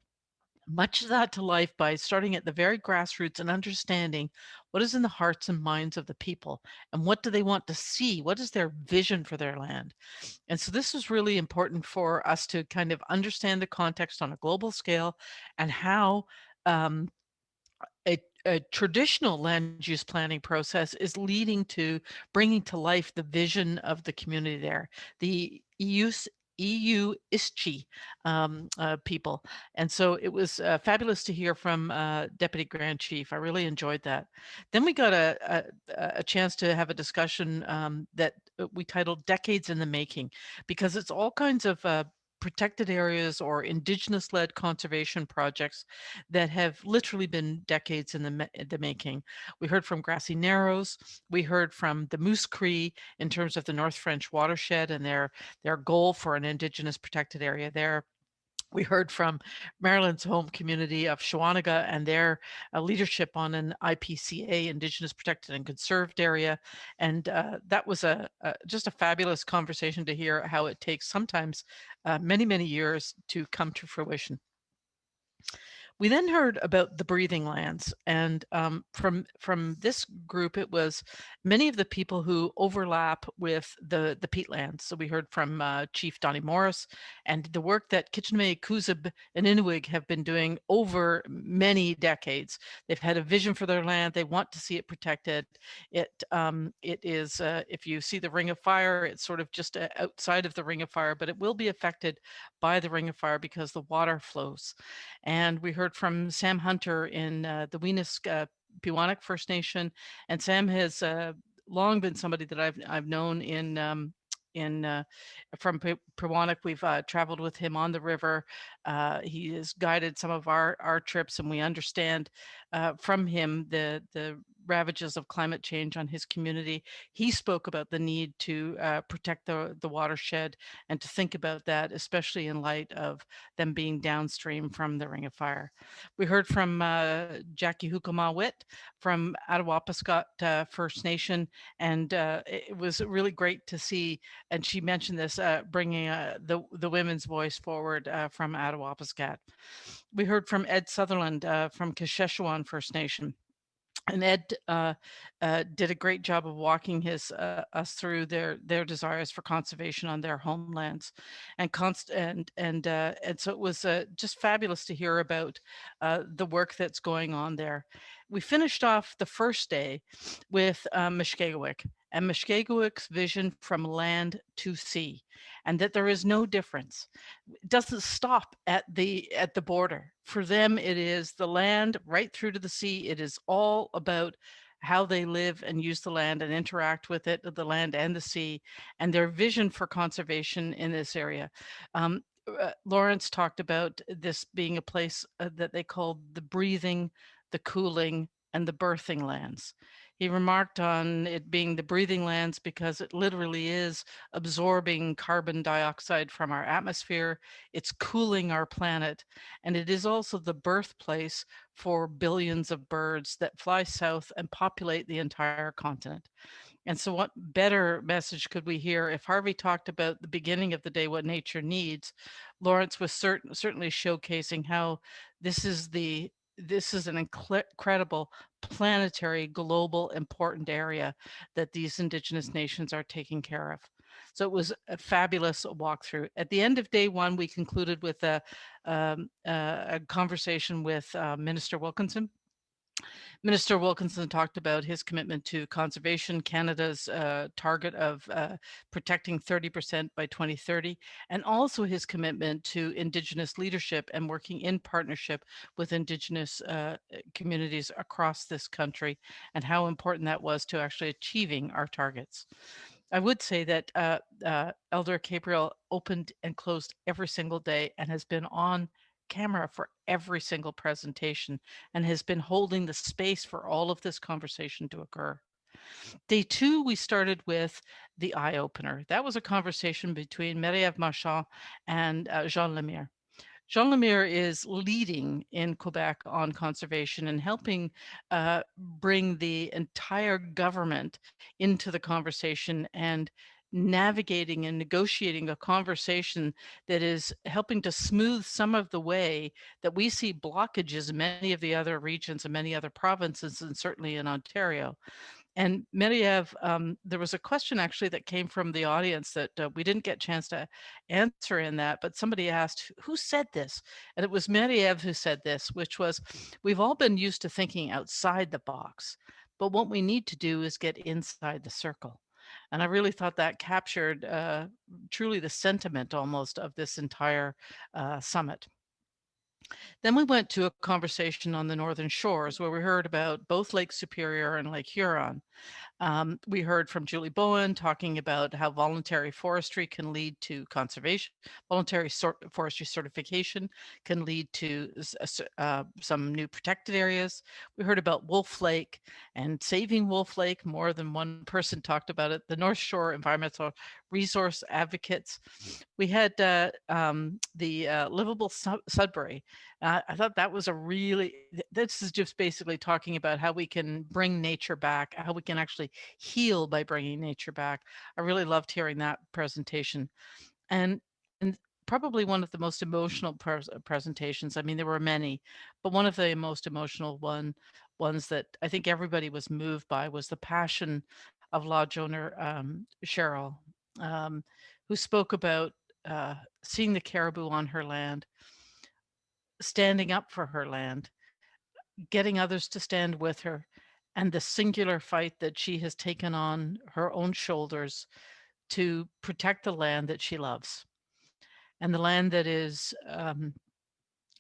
A: much of that to life by starting at the very grassroots and understanding what is in the hearts and minds of the people and what do they want to see, what is their vision for their land. And so this is really important for us to kind of understand the context on a global scale and how a traditional land use planning process is leading to bringing to life the vision of the community there. The EU ISCHI people. And so it was fabulous to hear from Deputy Grand Chief. I really enjoyed that. Then we got a chance to have a discussion that we titled Decades in the Making, because it's all kinds of protected areas or Indigenous-led conservation projects that have literally been decades in the making. We heard from Grassy Narrows. We heard from the Moose Cree in terms of the North French watershed and their goal for an Indigenous protected area there. We heard from Marilyn's home community of Shawanaga and their leadership on an IPCA, Indigenous Protected and Conserved Area. And that was just a fabulous conversation to hear how it takes sometimes many, many years to come to fruition. We then heard about the breathing lands, and from this group, it was many of the people who overlap with the peatlands. So we heard from Chief Donnie Morris and the work that Kitchenme, Kuzib, and Inuig have been doing over many decades. They've had a vision for their land. They want to see it protected. It is, if you see the Ring of Fire, it's sort of just outside of the Ring of Fire, but it will be affected by the Ring of Fire because the water flows. And we heard from Sam Hunter in the Weenus Pewanak First Nation, and Sam has long been somebody that I've known from Pewanak. We've traveled with him on the river. He has guided some of our trips, and we understand from him the ravages of climate change on his community. He spoke about the need to protect the watershed and to think about that, especially in light of them being downstream from the Ring of Fire. We heard from Jackie Hukama-Witt from Attawapiskat First Nation, and it was really great to see, and she mentioned this, bringing the women's voice forward from Attawapiskat. We heard from Ed Sutherland from Kasheshewan First Nation. And Ed did a great job of walking us through their desires for conservation on their homelands, and so it was just fabulous to hear about the work that's going on there. We finished off the first day with Mushkegowuk and Mushkegowuk's vision from land to sea, and that there is no difference. It doesn't stop at the border. For them, it is the land right through to the sea. It is all about how they live and use the land and interact with it, the land and the sea, and their vision for conservation in this area. Lawrence talked about this being a place that they called the breathing, the cooling, and the birthing lands. He remarked on it being the breathing lands because it literally is absorbing carbon dioxide from our atmosphere. It's cooling our planet. And it is also the birthplace for billions of birds that fly south and populate the entire continent. And so what better message could we hear? If Harvey talked about the beginning of the day, what nature needs, Lawrence was certainly showcasing how this is an incredible planetary, global, important area that these Indigenous nations are taking care of. So it was a fabulous walkthrough. At the end of day one, we concluded with a conversation with Minister Wilkinson. Minister Wilkinson talked about his commitment to conservation, Canada's target of protecting 30% by 2030, and also his commitment to Indigenous leadership and working in partnership with Indigenous communities across this country, and how important that was to actually achieving our targets. I would say that Elder Capreol opened and closed every single day and has been on camera for every single presentation and has been holding the space for all of this conversation to occur. Day 2, we started with the eye opener. That was a conversation between Marie-Ève Marchand and Jean Lemire. Jean Lemire is leading in Quebec on conservation and helping bring the entire government into the conversation and navigating and negotiating a conversation that is helping to smooth some of the way that we see blockages in many of the other regions and many other provinces, and certainly in Ontario. And Marie-Ève, there was a question actually that came from the audience that we didn't get a chance to answer in that, but somebody asked, who said this? And it was Marie-Ève who said this, which was, we've all been used to thinking outside the box, but what we need to do is get inside the circle. And I really thought that captured truly the sentiment almost of this entire summit. Then we went to a conversation on the Northern Shores where we heard about both Lake Superior and Lake Huron. We heard from Julie Bowen talking about how voluntary forestry can lead to conservation. Voluntary forestry certification can lead to some new protected areas. We heard about Wolf Lake and saving Wolf Lake. More than one person talked about it. The North Shore Environmental Resource Advocates. We had the Livable Sudbury. I thought that was a really, this is just basically talking about how we can bring nature back, how we can actually heal by bringing nature back. I really loved hearing that presentation. And probably one of the most emotional presentations, I mean, there were many, but one of the most emotional ones that I think everybody was moved by was the passion of lodge owner Cheryl, who spoke about seeing the caribou on her land, standing up for her land, getting others to stand with her, and the singular fight that she has taken on her own shoulders to protect the land that she loves. And the land that is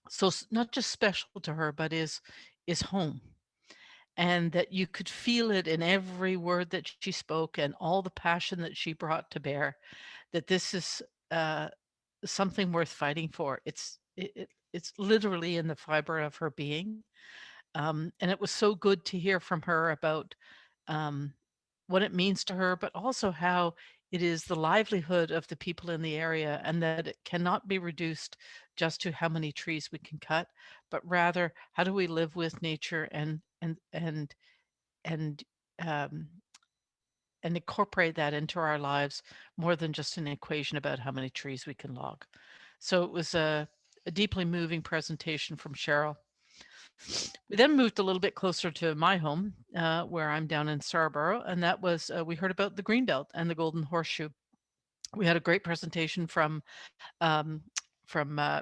A: so not just special to her, but is home. And that you could feel it in every word that she spoke and all the passion that she brought to bear, that this is something worth fighting for. It's literally in the fiber of her being. And it was so good to hear from her about what it means to her, but also how it is the livelihood of the people in the area, and that it cannot be reduced just to how many trees we can cut, but rather how do we live with nature and incorporate that into our lives more than just an equation about how many trees we can log. So it was a deeply moving presentation from Cheryl. We then moved a little bit closer to my home, where I'm down in Scarborough, and that was, we heard about the Greenbelt and the Golden Horseshoe. We had a great presentation from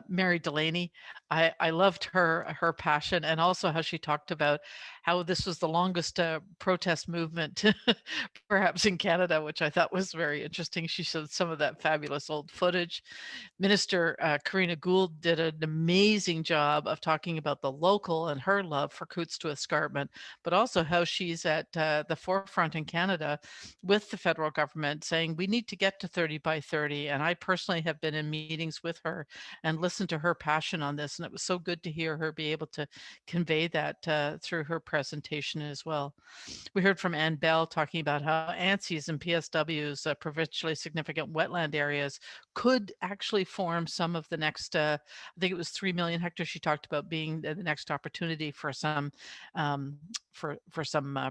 A: Mary Delaney. I loved her passion, and also how she talked about how this was the longest protest movement perhaps in Canada, which I thought was very interesting. She showed some of that fabulous old footage. Minister Karina Gould did an amazing job of talking about the local and her love for Coutts to Escarpment, but also how she's at the forefront in Canada with the federal government saying we need to get to 30 by 30. And I personally have been in meetings with her and listened to her passion on this. And it was so good to hear her be able to convey that through her presentation as well. We heard from Ann Bell talking about how ANSIs and PSWs, provincially significant wetland areas, could actually form some of the next, I think it was 3 million hectares she talked about being the next opportunity for some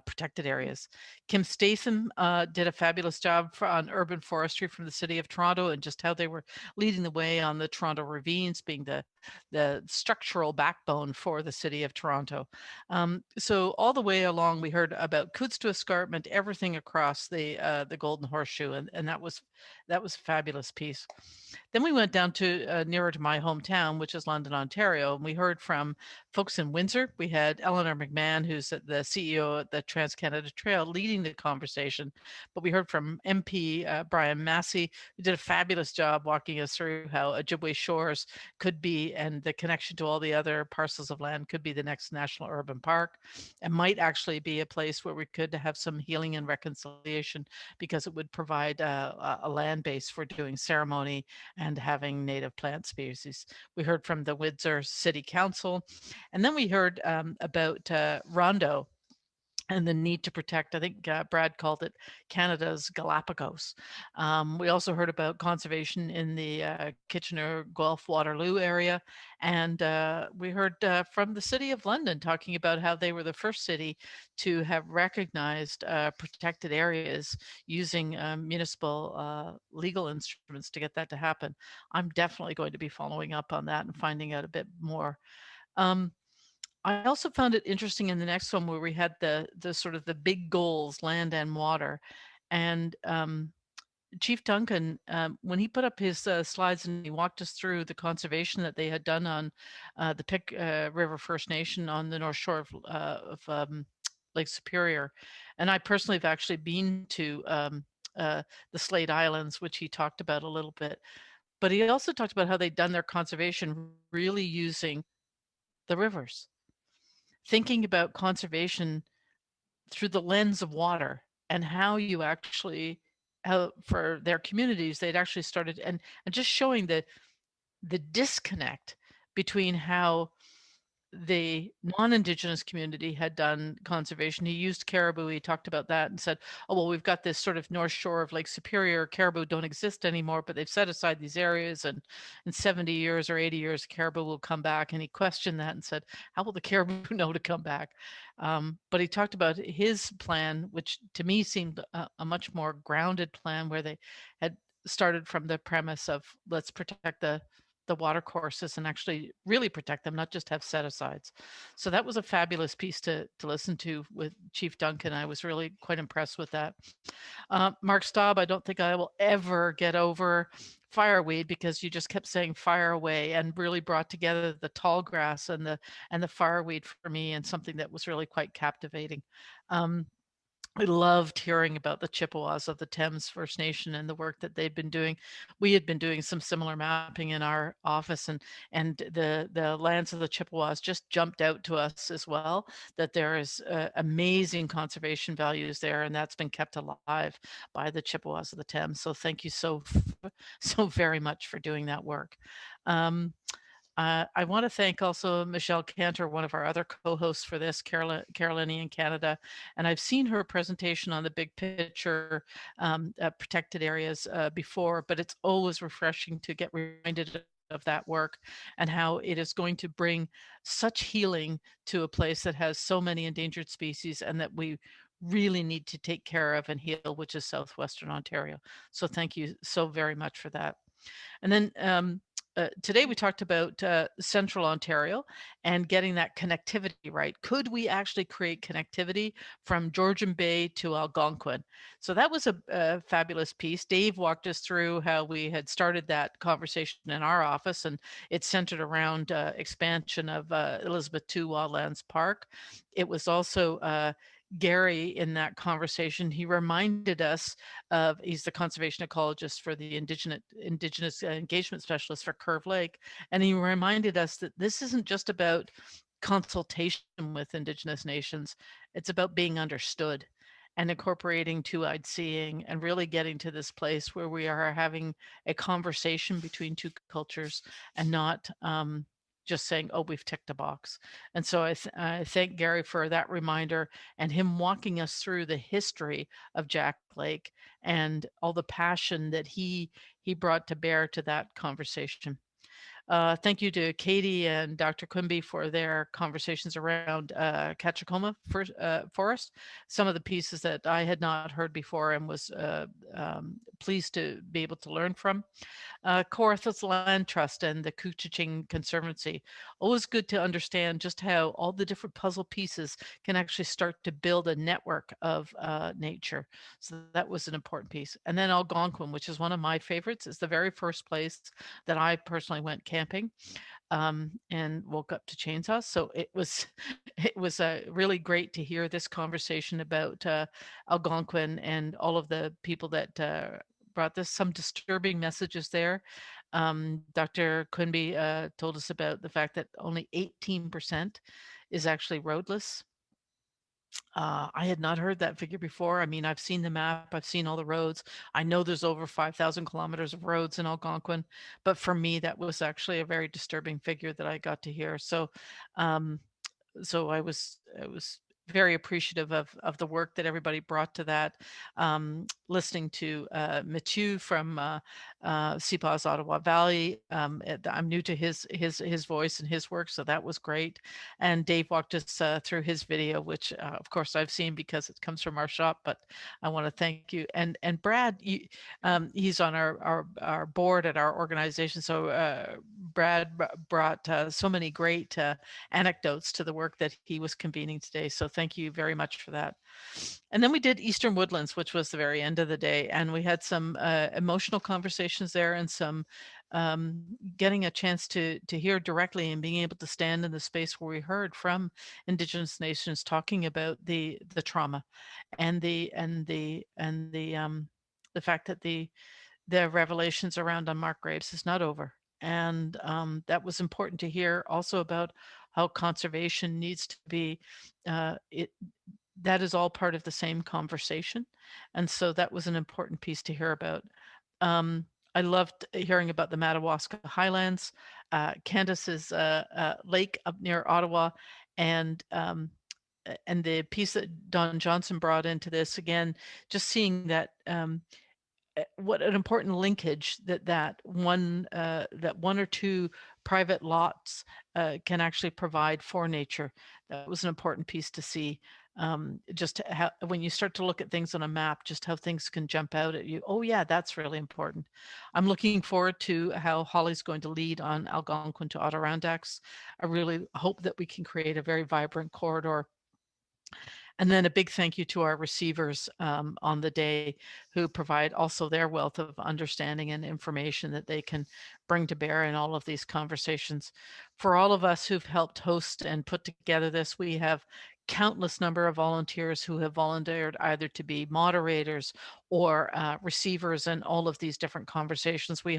A: protected areas. Kim Statham did a fabulous job on urban forestry from the City of Toronto, and just how they were leading the way on the Toronto ravines being the structural backbone for the City of Toronto. So all the way along, we heard about Coutts to Escarpment, everything across the Golden Horseshoe, and that was a fabulous piece. Then we went down to nearer to my hometown, which is London, Ontario, and we heard from folks in Windsor. We had Eleanor McMahon, who's the CEO at the Trans-Canada Trail, leading the conversation. But we heard from MP Brian Massey, who did a fabulous job walking us through how Ojibwe Shores could be, and the connection to all the other parcels of land could be the next national urban park, and might actually be a place where we could have some healing and reconciliation, because it would provide a land base for doing ceremony and having native plant species. We heard from the Windsor City Council, and then we heard about Rondo and the need to protect. I think Brad called it Canada's Galapagos. We also heard about conservation in the Kitchener, Guelph, Waterloo area. And we heard from the City of London talking about how they were the first city to have recognized protected areas using municipal legal instruments to get that to happen. I'm definitely going to be following up on that and finding out a bit more. I also found it interesting in the next one where we had the sort of the big goals, land and water. And Chief Duncan, when he put up his slides and he walked us through the conservation that they had done on the Pic River First Nation on the North Shore of Lake Superior. And I personally have actually been to the Slate Islands, which he talked about a little bit. But he also talked about how they'd done their conservation really using the rivers, thinking about conservation through the lens of water, and how you actually, how for their communities, they'd actually started, and just showing the disconnect between how the non-Indigenous community had done conservation. He used caribou. He talked about that and said, oh, well, we've got this sort of North Shore of Lake Superior. Caribou don't exist anymore, but they've set aside these areas, and in 70 years or 80 years, caribou will come back. And he questioned that and said, how will the caribou know to come back? But he talked about his plan, which to me seemed a much more grounded plan, where they had started from the premise of let's protect the water courses and actually really protect them, not just have set asides. So that was a fabulous piece to listen to with Chief Duncan. I was really quite impressed with that. Mark Staub, I don't think I will ever get over fireweed, because you just kept saying fire away, and really brought together the tall grass and the fireweed for me, and something that was really quite captivating. I loved hearing about the Chippewas of the Thames First Nation and the work that they've been doing. We had been doing some similar mapping in our office, and the lands of the Chippewas just jumped out to us as well, that there is amazing conservation values there, and that's been kept alive by the Chippewas of the Thames. So thank you so very much for doing that work. I want to thank also Michelle Cantor, one of our other co-hosts for this, Carolinian Canada. And I've seen her presentation on the big picture protected areas before, but it's always refreshing to get reminded of that work and how it is going to bring such healing to a place that has so many endangered species and that we really need to take care of and heal, which is Southwestern Ontario. So thank you so very much for that. And then today we talked about Central Ontario and getting that connectivity right. Could we actually create connectivity from Georgian Bay to Algonquin? So that was a fabulous piece. Dave walked us through how we had started that conversation in our office, and it centered around expansion of Elizabeth II Wildlands Park. It was also Gary in that conversation. He reminded us of, he's the conservation ecologist for the Indigenous engagement specialist for Curve Lake. And he reminded us that this isn't just about consultation with Indigenous nations, it's about being understood and incorporating two-eyed seeing and really getting to this place where we are having a conversation between two cultures and not just saying, oh, we've ticked a box. And so I thank Gary for that reminder and him walking us through the history of Jack Lake and all the passion that he brought to bear to that conversation. Thank you to Katie and Dr. Quimby for their conversations around Cachacoma Forest, some of the pieces that I had not heard before and was pleased to be able to learn from. Kawarth's Land Trust and the Couchiching Conservancy. Always good to understand just how all the different puzzle pieces can actually start to build a network of nature. So that was an important piece. And then Algonquin, which is one of my favorites. It's the very first place that I personally went camping and woke up to chainsaws. So it was really great to hear this conversation about Algonquin and all of the people that brought this. Some disturbing messages there. Dr. Quimby told us about the fact that only 18% is actually roadless. I had not heard that figure before. I mean, I've seen the map, I've seen all the roads. I know there's over 5,000 kilometers of roads in Algonquin, but for me, that was actually a very disturbing figure that I got to hear. So, um, I was very appreciative of the work that everybody brought to that. Listening to Mathieu from CPAWS Ottawa Valley. I'm new to his voice and his work, so that was great. And Dave walked us through his video, which of course I've seen because it comes from our shop. But I want to thank you. And Brad, he's on our board at our organization. So Brad brought so many great anecdotes to the work that he was convening today. So thank you very much for that. And then we did Eastern Woodlands, which was the very end of the day. And we had some emotional conversations there and some getting a chance to hear directly and being able to stand in the space where we heard from Indigenous nations talking about the trauma and the fact that the revelations around unmarked graves is not over. And that was important to hear also about how conservation needs to be, that is all part of the same conversation. And so that was an important piece to hear about. I loved hearing about the Madawaska Highlands, Candice's lake up near Ottawa, and the piece that Don Johnston brought into this, again, just seeing that what an important linkage that one or two private lots can actually provide for nature. That was an important piece to see. Just how, when you start to look at things on a map, just how things can jump out at you. Oh yeah, that's really important. I'm looking forward to how Holly's going to lead on Algonquin to Adirondacks. I really hope that we can create a very vibrant corridor. And then a big thank you to our receivers on the day who provide also their wealth of understanding and information that they can bring to bear in all of these conversations. For all of us who've helped host and put together this, we have countless number of volunteers who have volunteered either to be moderators or receivers in all of these different conversations. We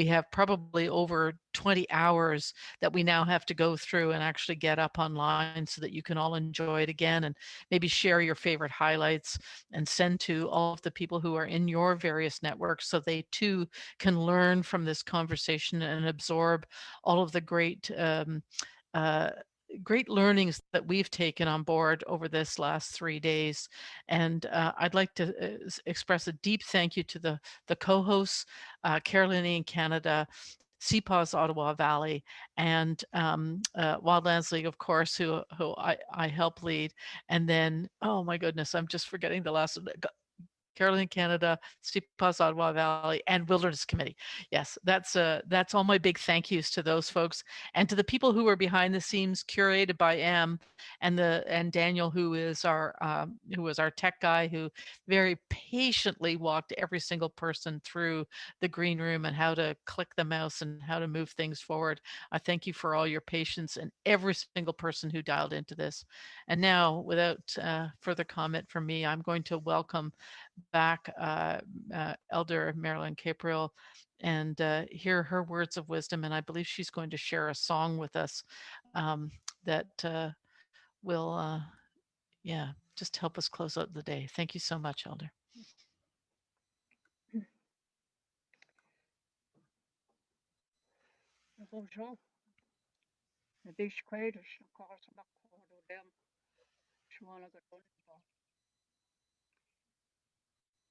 A: have probably over 20 hours that we now have to go through and actually get up online so that you can all enjoy it again and maybe share your favorite highlights and send to all of the people who are in your various networks so they too can learn from this conversation and absorb all of the great great learnings that we've taken on board over this last 3 days. And I'd like to express a deep thank you to the co-hosts, Carolinian Canada, CPAWS Ottawa Valley, and Wildlands League, of course, who I help lead. And then, oh my goodness, I'm just forgetting the last one. Carolinian Canada, CPAWS Ottawa Valley, and Wilderness Committee. Yes, that's all my big thank yous to those folks and to the people who were behind the scenes, curated by Em and Daniel, who was our tech guy, who very patiently walked every single person through the green room and how to click the mouse and how to move things forward. I thank you for all your patience and every single person who dialed into this. And now, without further comment from me, I'm going to welcome back Elder Marilyn Capreol and hear her words of wisdom. And I believe she's going to share a song with us that will, yeah, just help us close out the day. Thank you so much, Elder.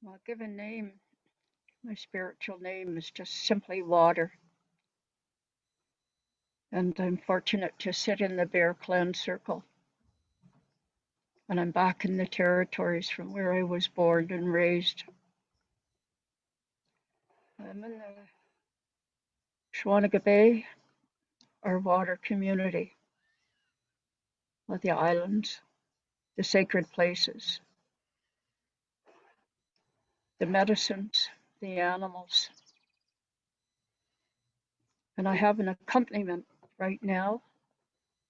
K: My given name, my spiritual name is just simply water. And I'm fortunate to sit in the Bear Clan Circle. And I'm back in the territories from where I was born and raised. I'm in the Shawanaga Bay, our water community, with the islands, the sacred places, the medicines, the animals. And I have an accompaniment right now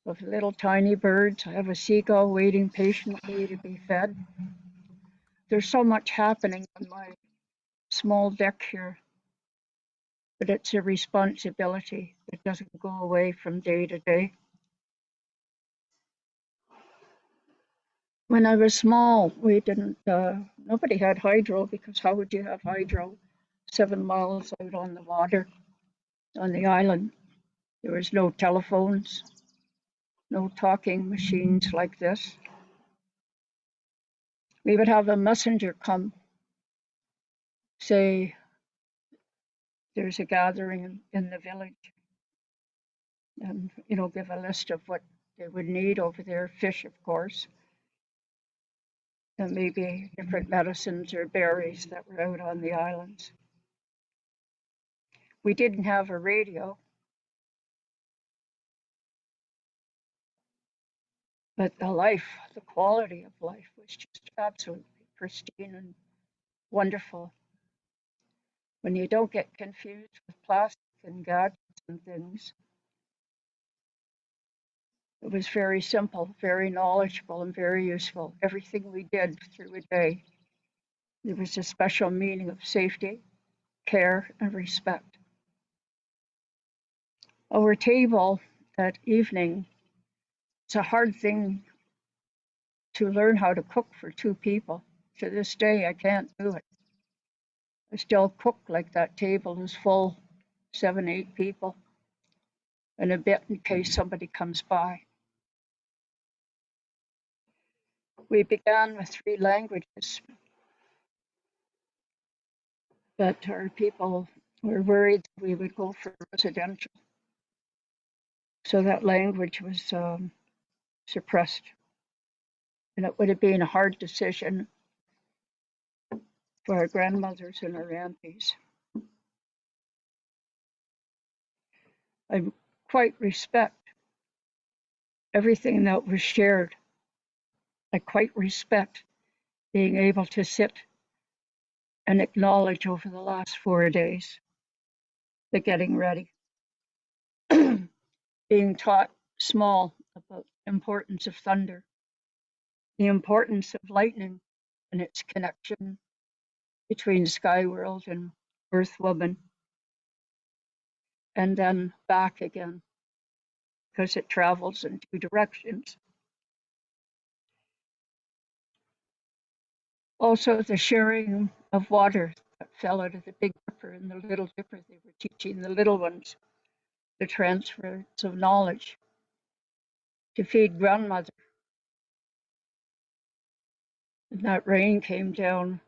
K: of little tiny birds. I have a seagull waiting patiently to be fed. There's so much happening on my small deck here, but it's a responsibility that doesn't go away from day to day. when I was small, we didn't, nobody had hydro, because how would you have hydro 7 miles out on the water on the island? There was no telephones, no talking machines like this. We would have a messenger come, say there's a gathering in the village, and, you know, give a list of what they would need over there, fish, of course, and maybe different medicines or berries that were out on the islands. We didn't have a radio, but the life, the quality of life was just absolutely pristine and wonderful. When you don't get confused with plastic and gadgets and things, it was very simple, very knowledgeable, and very useful. Everything we did through a day, there was a special meaning of safety, care, and respect. Our table that evening, it's a hard thing to learn how to cook for 2 people. To this day, I can't do it. I still cook like that table is full, 7, 8 people, and a bit in case somebody comes by. We began with 3 languages, but our people were worried we would go for residential. So that language was suppressed. And it would have been a hard decision for our grandmothers and our aunties. I quite respect everything that was shared. I quite respect being able to sit and acknowledge over the last 4 days the getting ready. Being taught small about the importance of thunder, the importance of lightning and its connection between sky world and earth woman, and then back again, because it travels in 2 directions. Also, the sharing of water that fell out of the Big Dipper and the Little Dipper. They were teaching the little ones the transference of knowledge to feed grandmother. And that rain came down,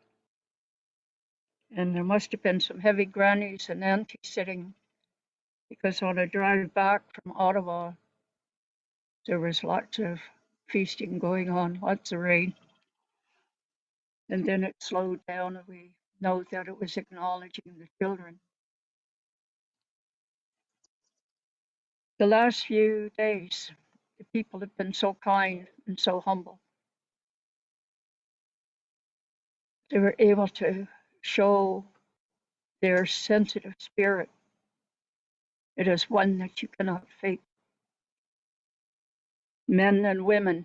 K: and there must have been some heavy grannies and aunties sitting, because on a drive back from Ottawa, there was lots of feasting going on, lots of rain. And then it slowed down, and we know that it was acknowledging the children. The last few days, the people have been so kind and so humble. They were able to show their sensitive spirit. It is one that you cannot fake. Men and women,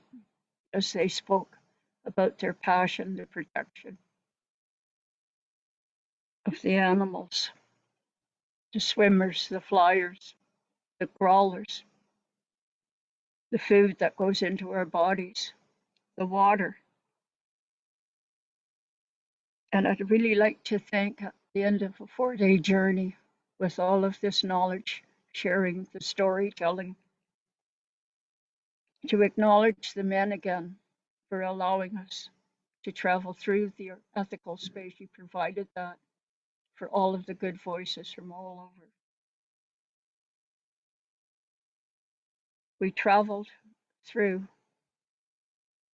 K: as they spoke about their passion, their protection of the animals, the swimmers, the flyers, the crawlers, the food that goes into our bodies, the water. And I'd really like to thank, at the end of a 4-day journey with all of this knowledge, sharing the storytelling, to acknowledge the men again for allowing us to travel through the ethical space. You provided that for all of the good voices from all over. We traveled through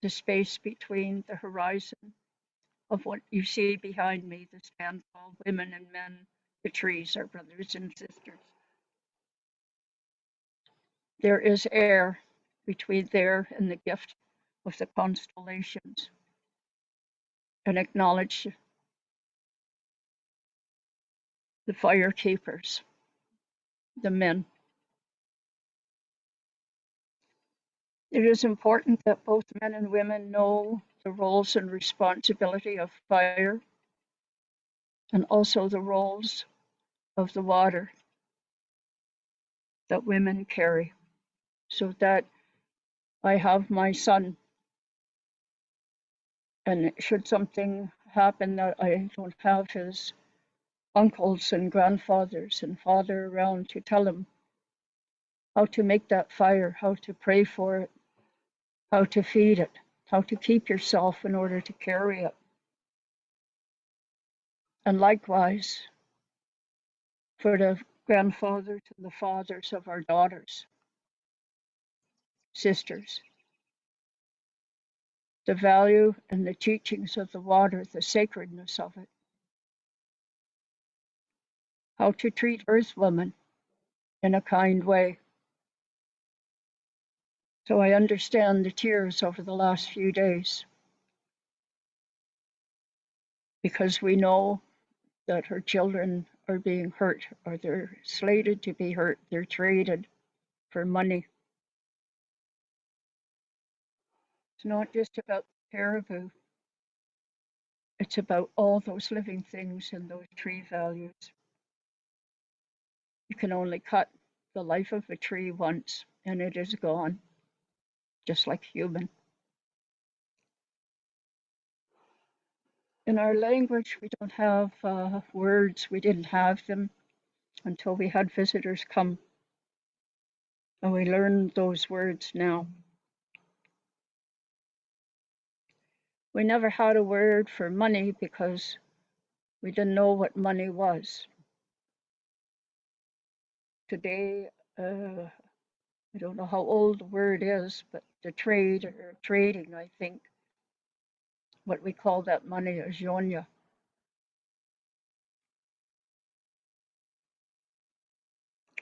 K: the space between the horizon of what you see behind me, the stand called women and men, the trees, our brothers and sisters. There is air between there and the gift of the constellations, and acknowledge the fire keepers, the men. It is important that both men and women know the roles and responsibility of fire, and also the roles of the water that women carry, so that I have my son And should something happen that I don't have his uncles and grandfathers and father around to tell him how to make that fire, how to pray for it, how to feed it, how to keep yourself in order to carry it. And likewise, for the grandfathers and the fathers of our daughters, sisters, the value and the teachings of the water, the sacredness of it, how to treat earth women in a kind way. So I understand the tears over the last few days, because we know that her children are being hurt, or they're slated to be hurt. They're traded for money. It's not just about caribou. It's about all those living things and those tree values. You can only cut the life of a tree once, and it is gone, just like human. In our language, we don't have words. We didn't have them until we had visitors come. And we learned those words now. We never had a word for money because we didn't know what money was. Today, I don't know how old the word is, but the trade or trading, I think, what we call that money is yonya.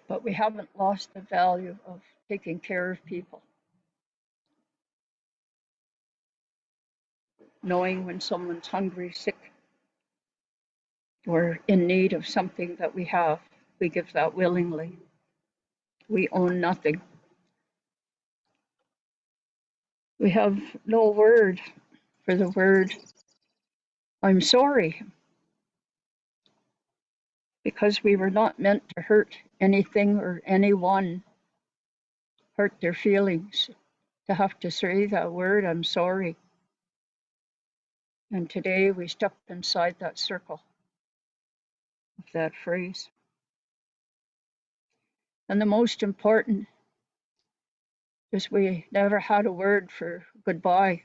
K: But we haven't lost the value of taking care of people. Knowing when someone's hungry, sick, or in need of something that we have, we give that willingly. We own nothing. We have no word for the word, I'm sorry, because we were not meant to hurt anything or anyone, hurt their feelings, to have to say that word, I'm sorry. And today we stepped inside that circle of that phrase. And the most important is we never had a word for goodbye.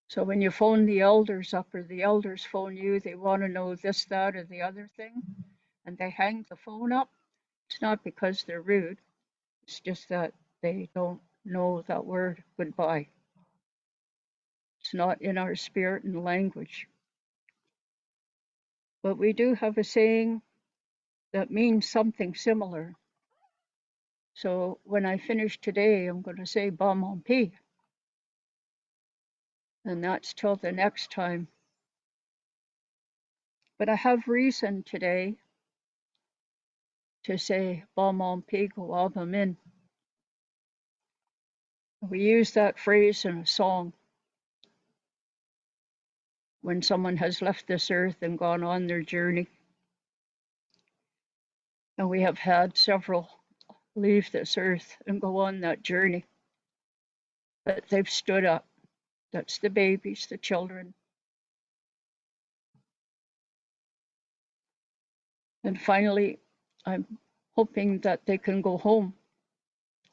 K: So when you phone the elders up or the elders phone you, they want to know this, that, or the other thing, and they hang the phone up, it's not because they're rude. It's just that they don't know that word goodbye. It's not in our spirit and language. But we do have a saying that means something similar. So when I finish today, I'm going to say ba mon pi. And that's till the next time. But I have reason today to say ba mon pi go alba min. We use that phrase in a song when someone has left this earth and gone on their journey. And we have had several leave this earth and go on that journey. But they've stood up. That's the babies, the children. And finally, I'm hoping that they can go home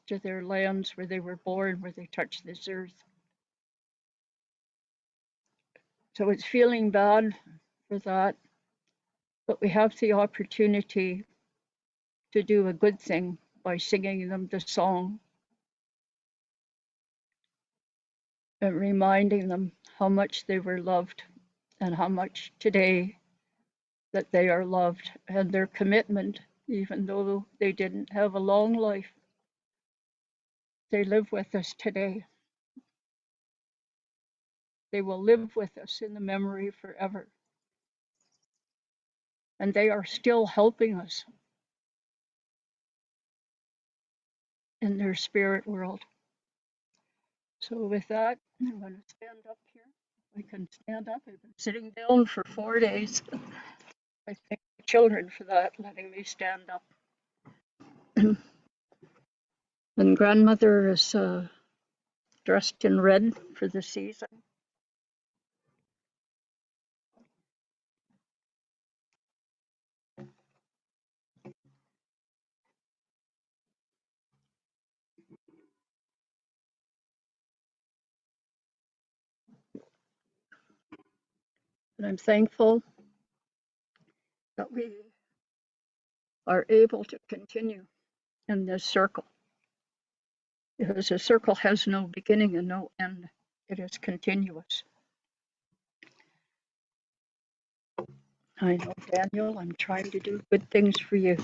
K: to their lands where they were born, where they touched this earth. So it's feeling bad for that, but we have the opportunity to do a good thing by singing them the song and reminding them how much they were loved and how much today that they are loved, and their commitment, even though they didn't have a long life, they live with us today. They will live with us in the memory forever. And they are still helping us in their spirit world. So with that, I'm going to stand up here. I can stand up. I've been sitting down for 4 days. I thank the children for that, letting me stand up. And grandmother is dressed in red for the season. And I'm thankful that we are able to continue in this circle, because a circle has no beginning and no end. It is continuous. I know, Daniel, I'm trying to do good things for you.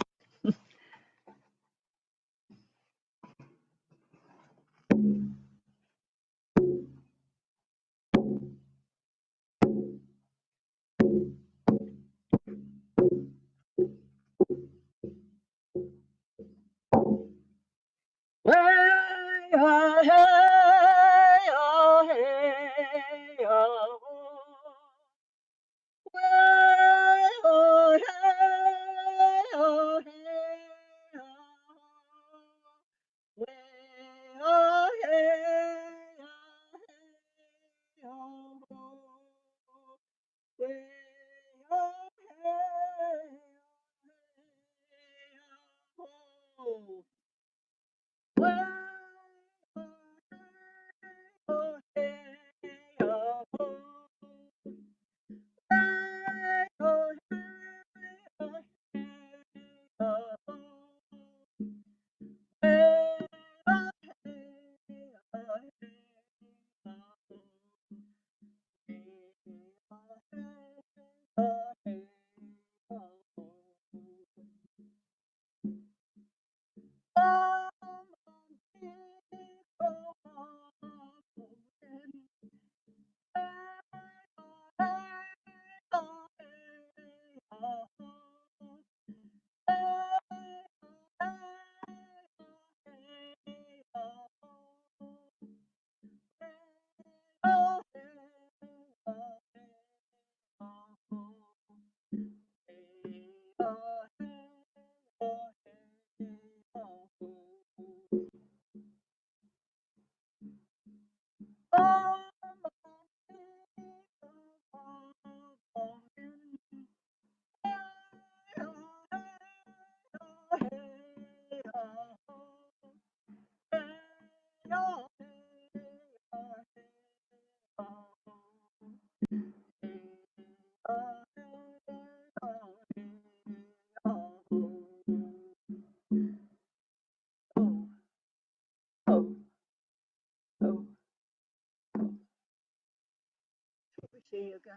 K: See you again,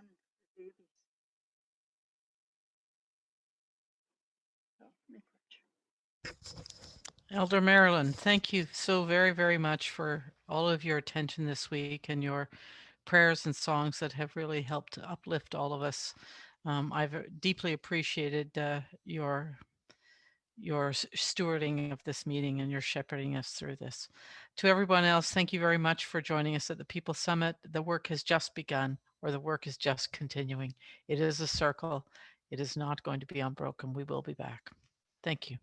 K: babies.
A: Elder Marilyn, thank you so very, very much for all of your attention this week and your prayers and songs that have really helped to uplift all of us. I've deeply appreciated your stewarding of this meeting and your shepherding us through this. To everyone else, thank you very much for joining us at the People Summit. The work has just begun, or the work is just continuing. It is a circle. It is not going to be unbroken. We will be back. Thank you.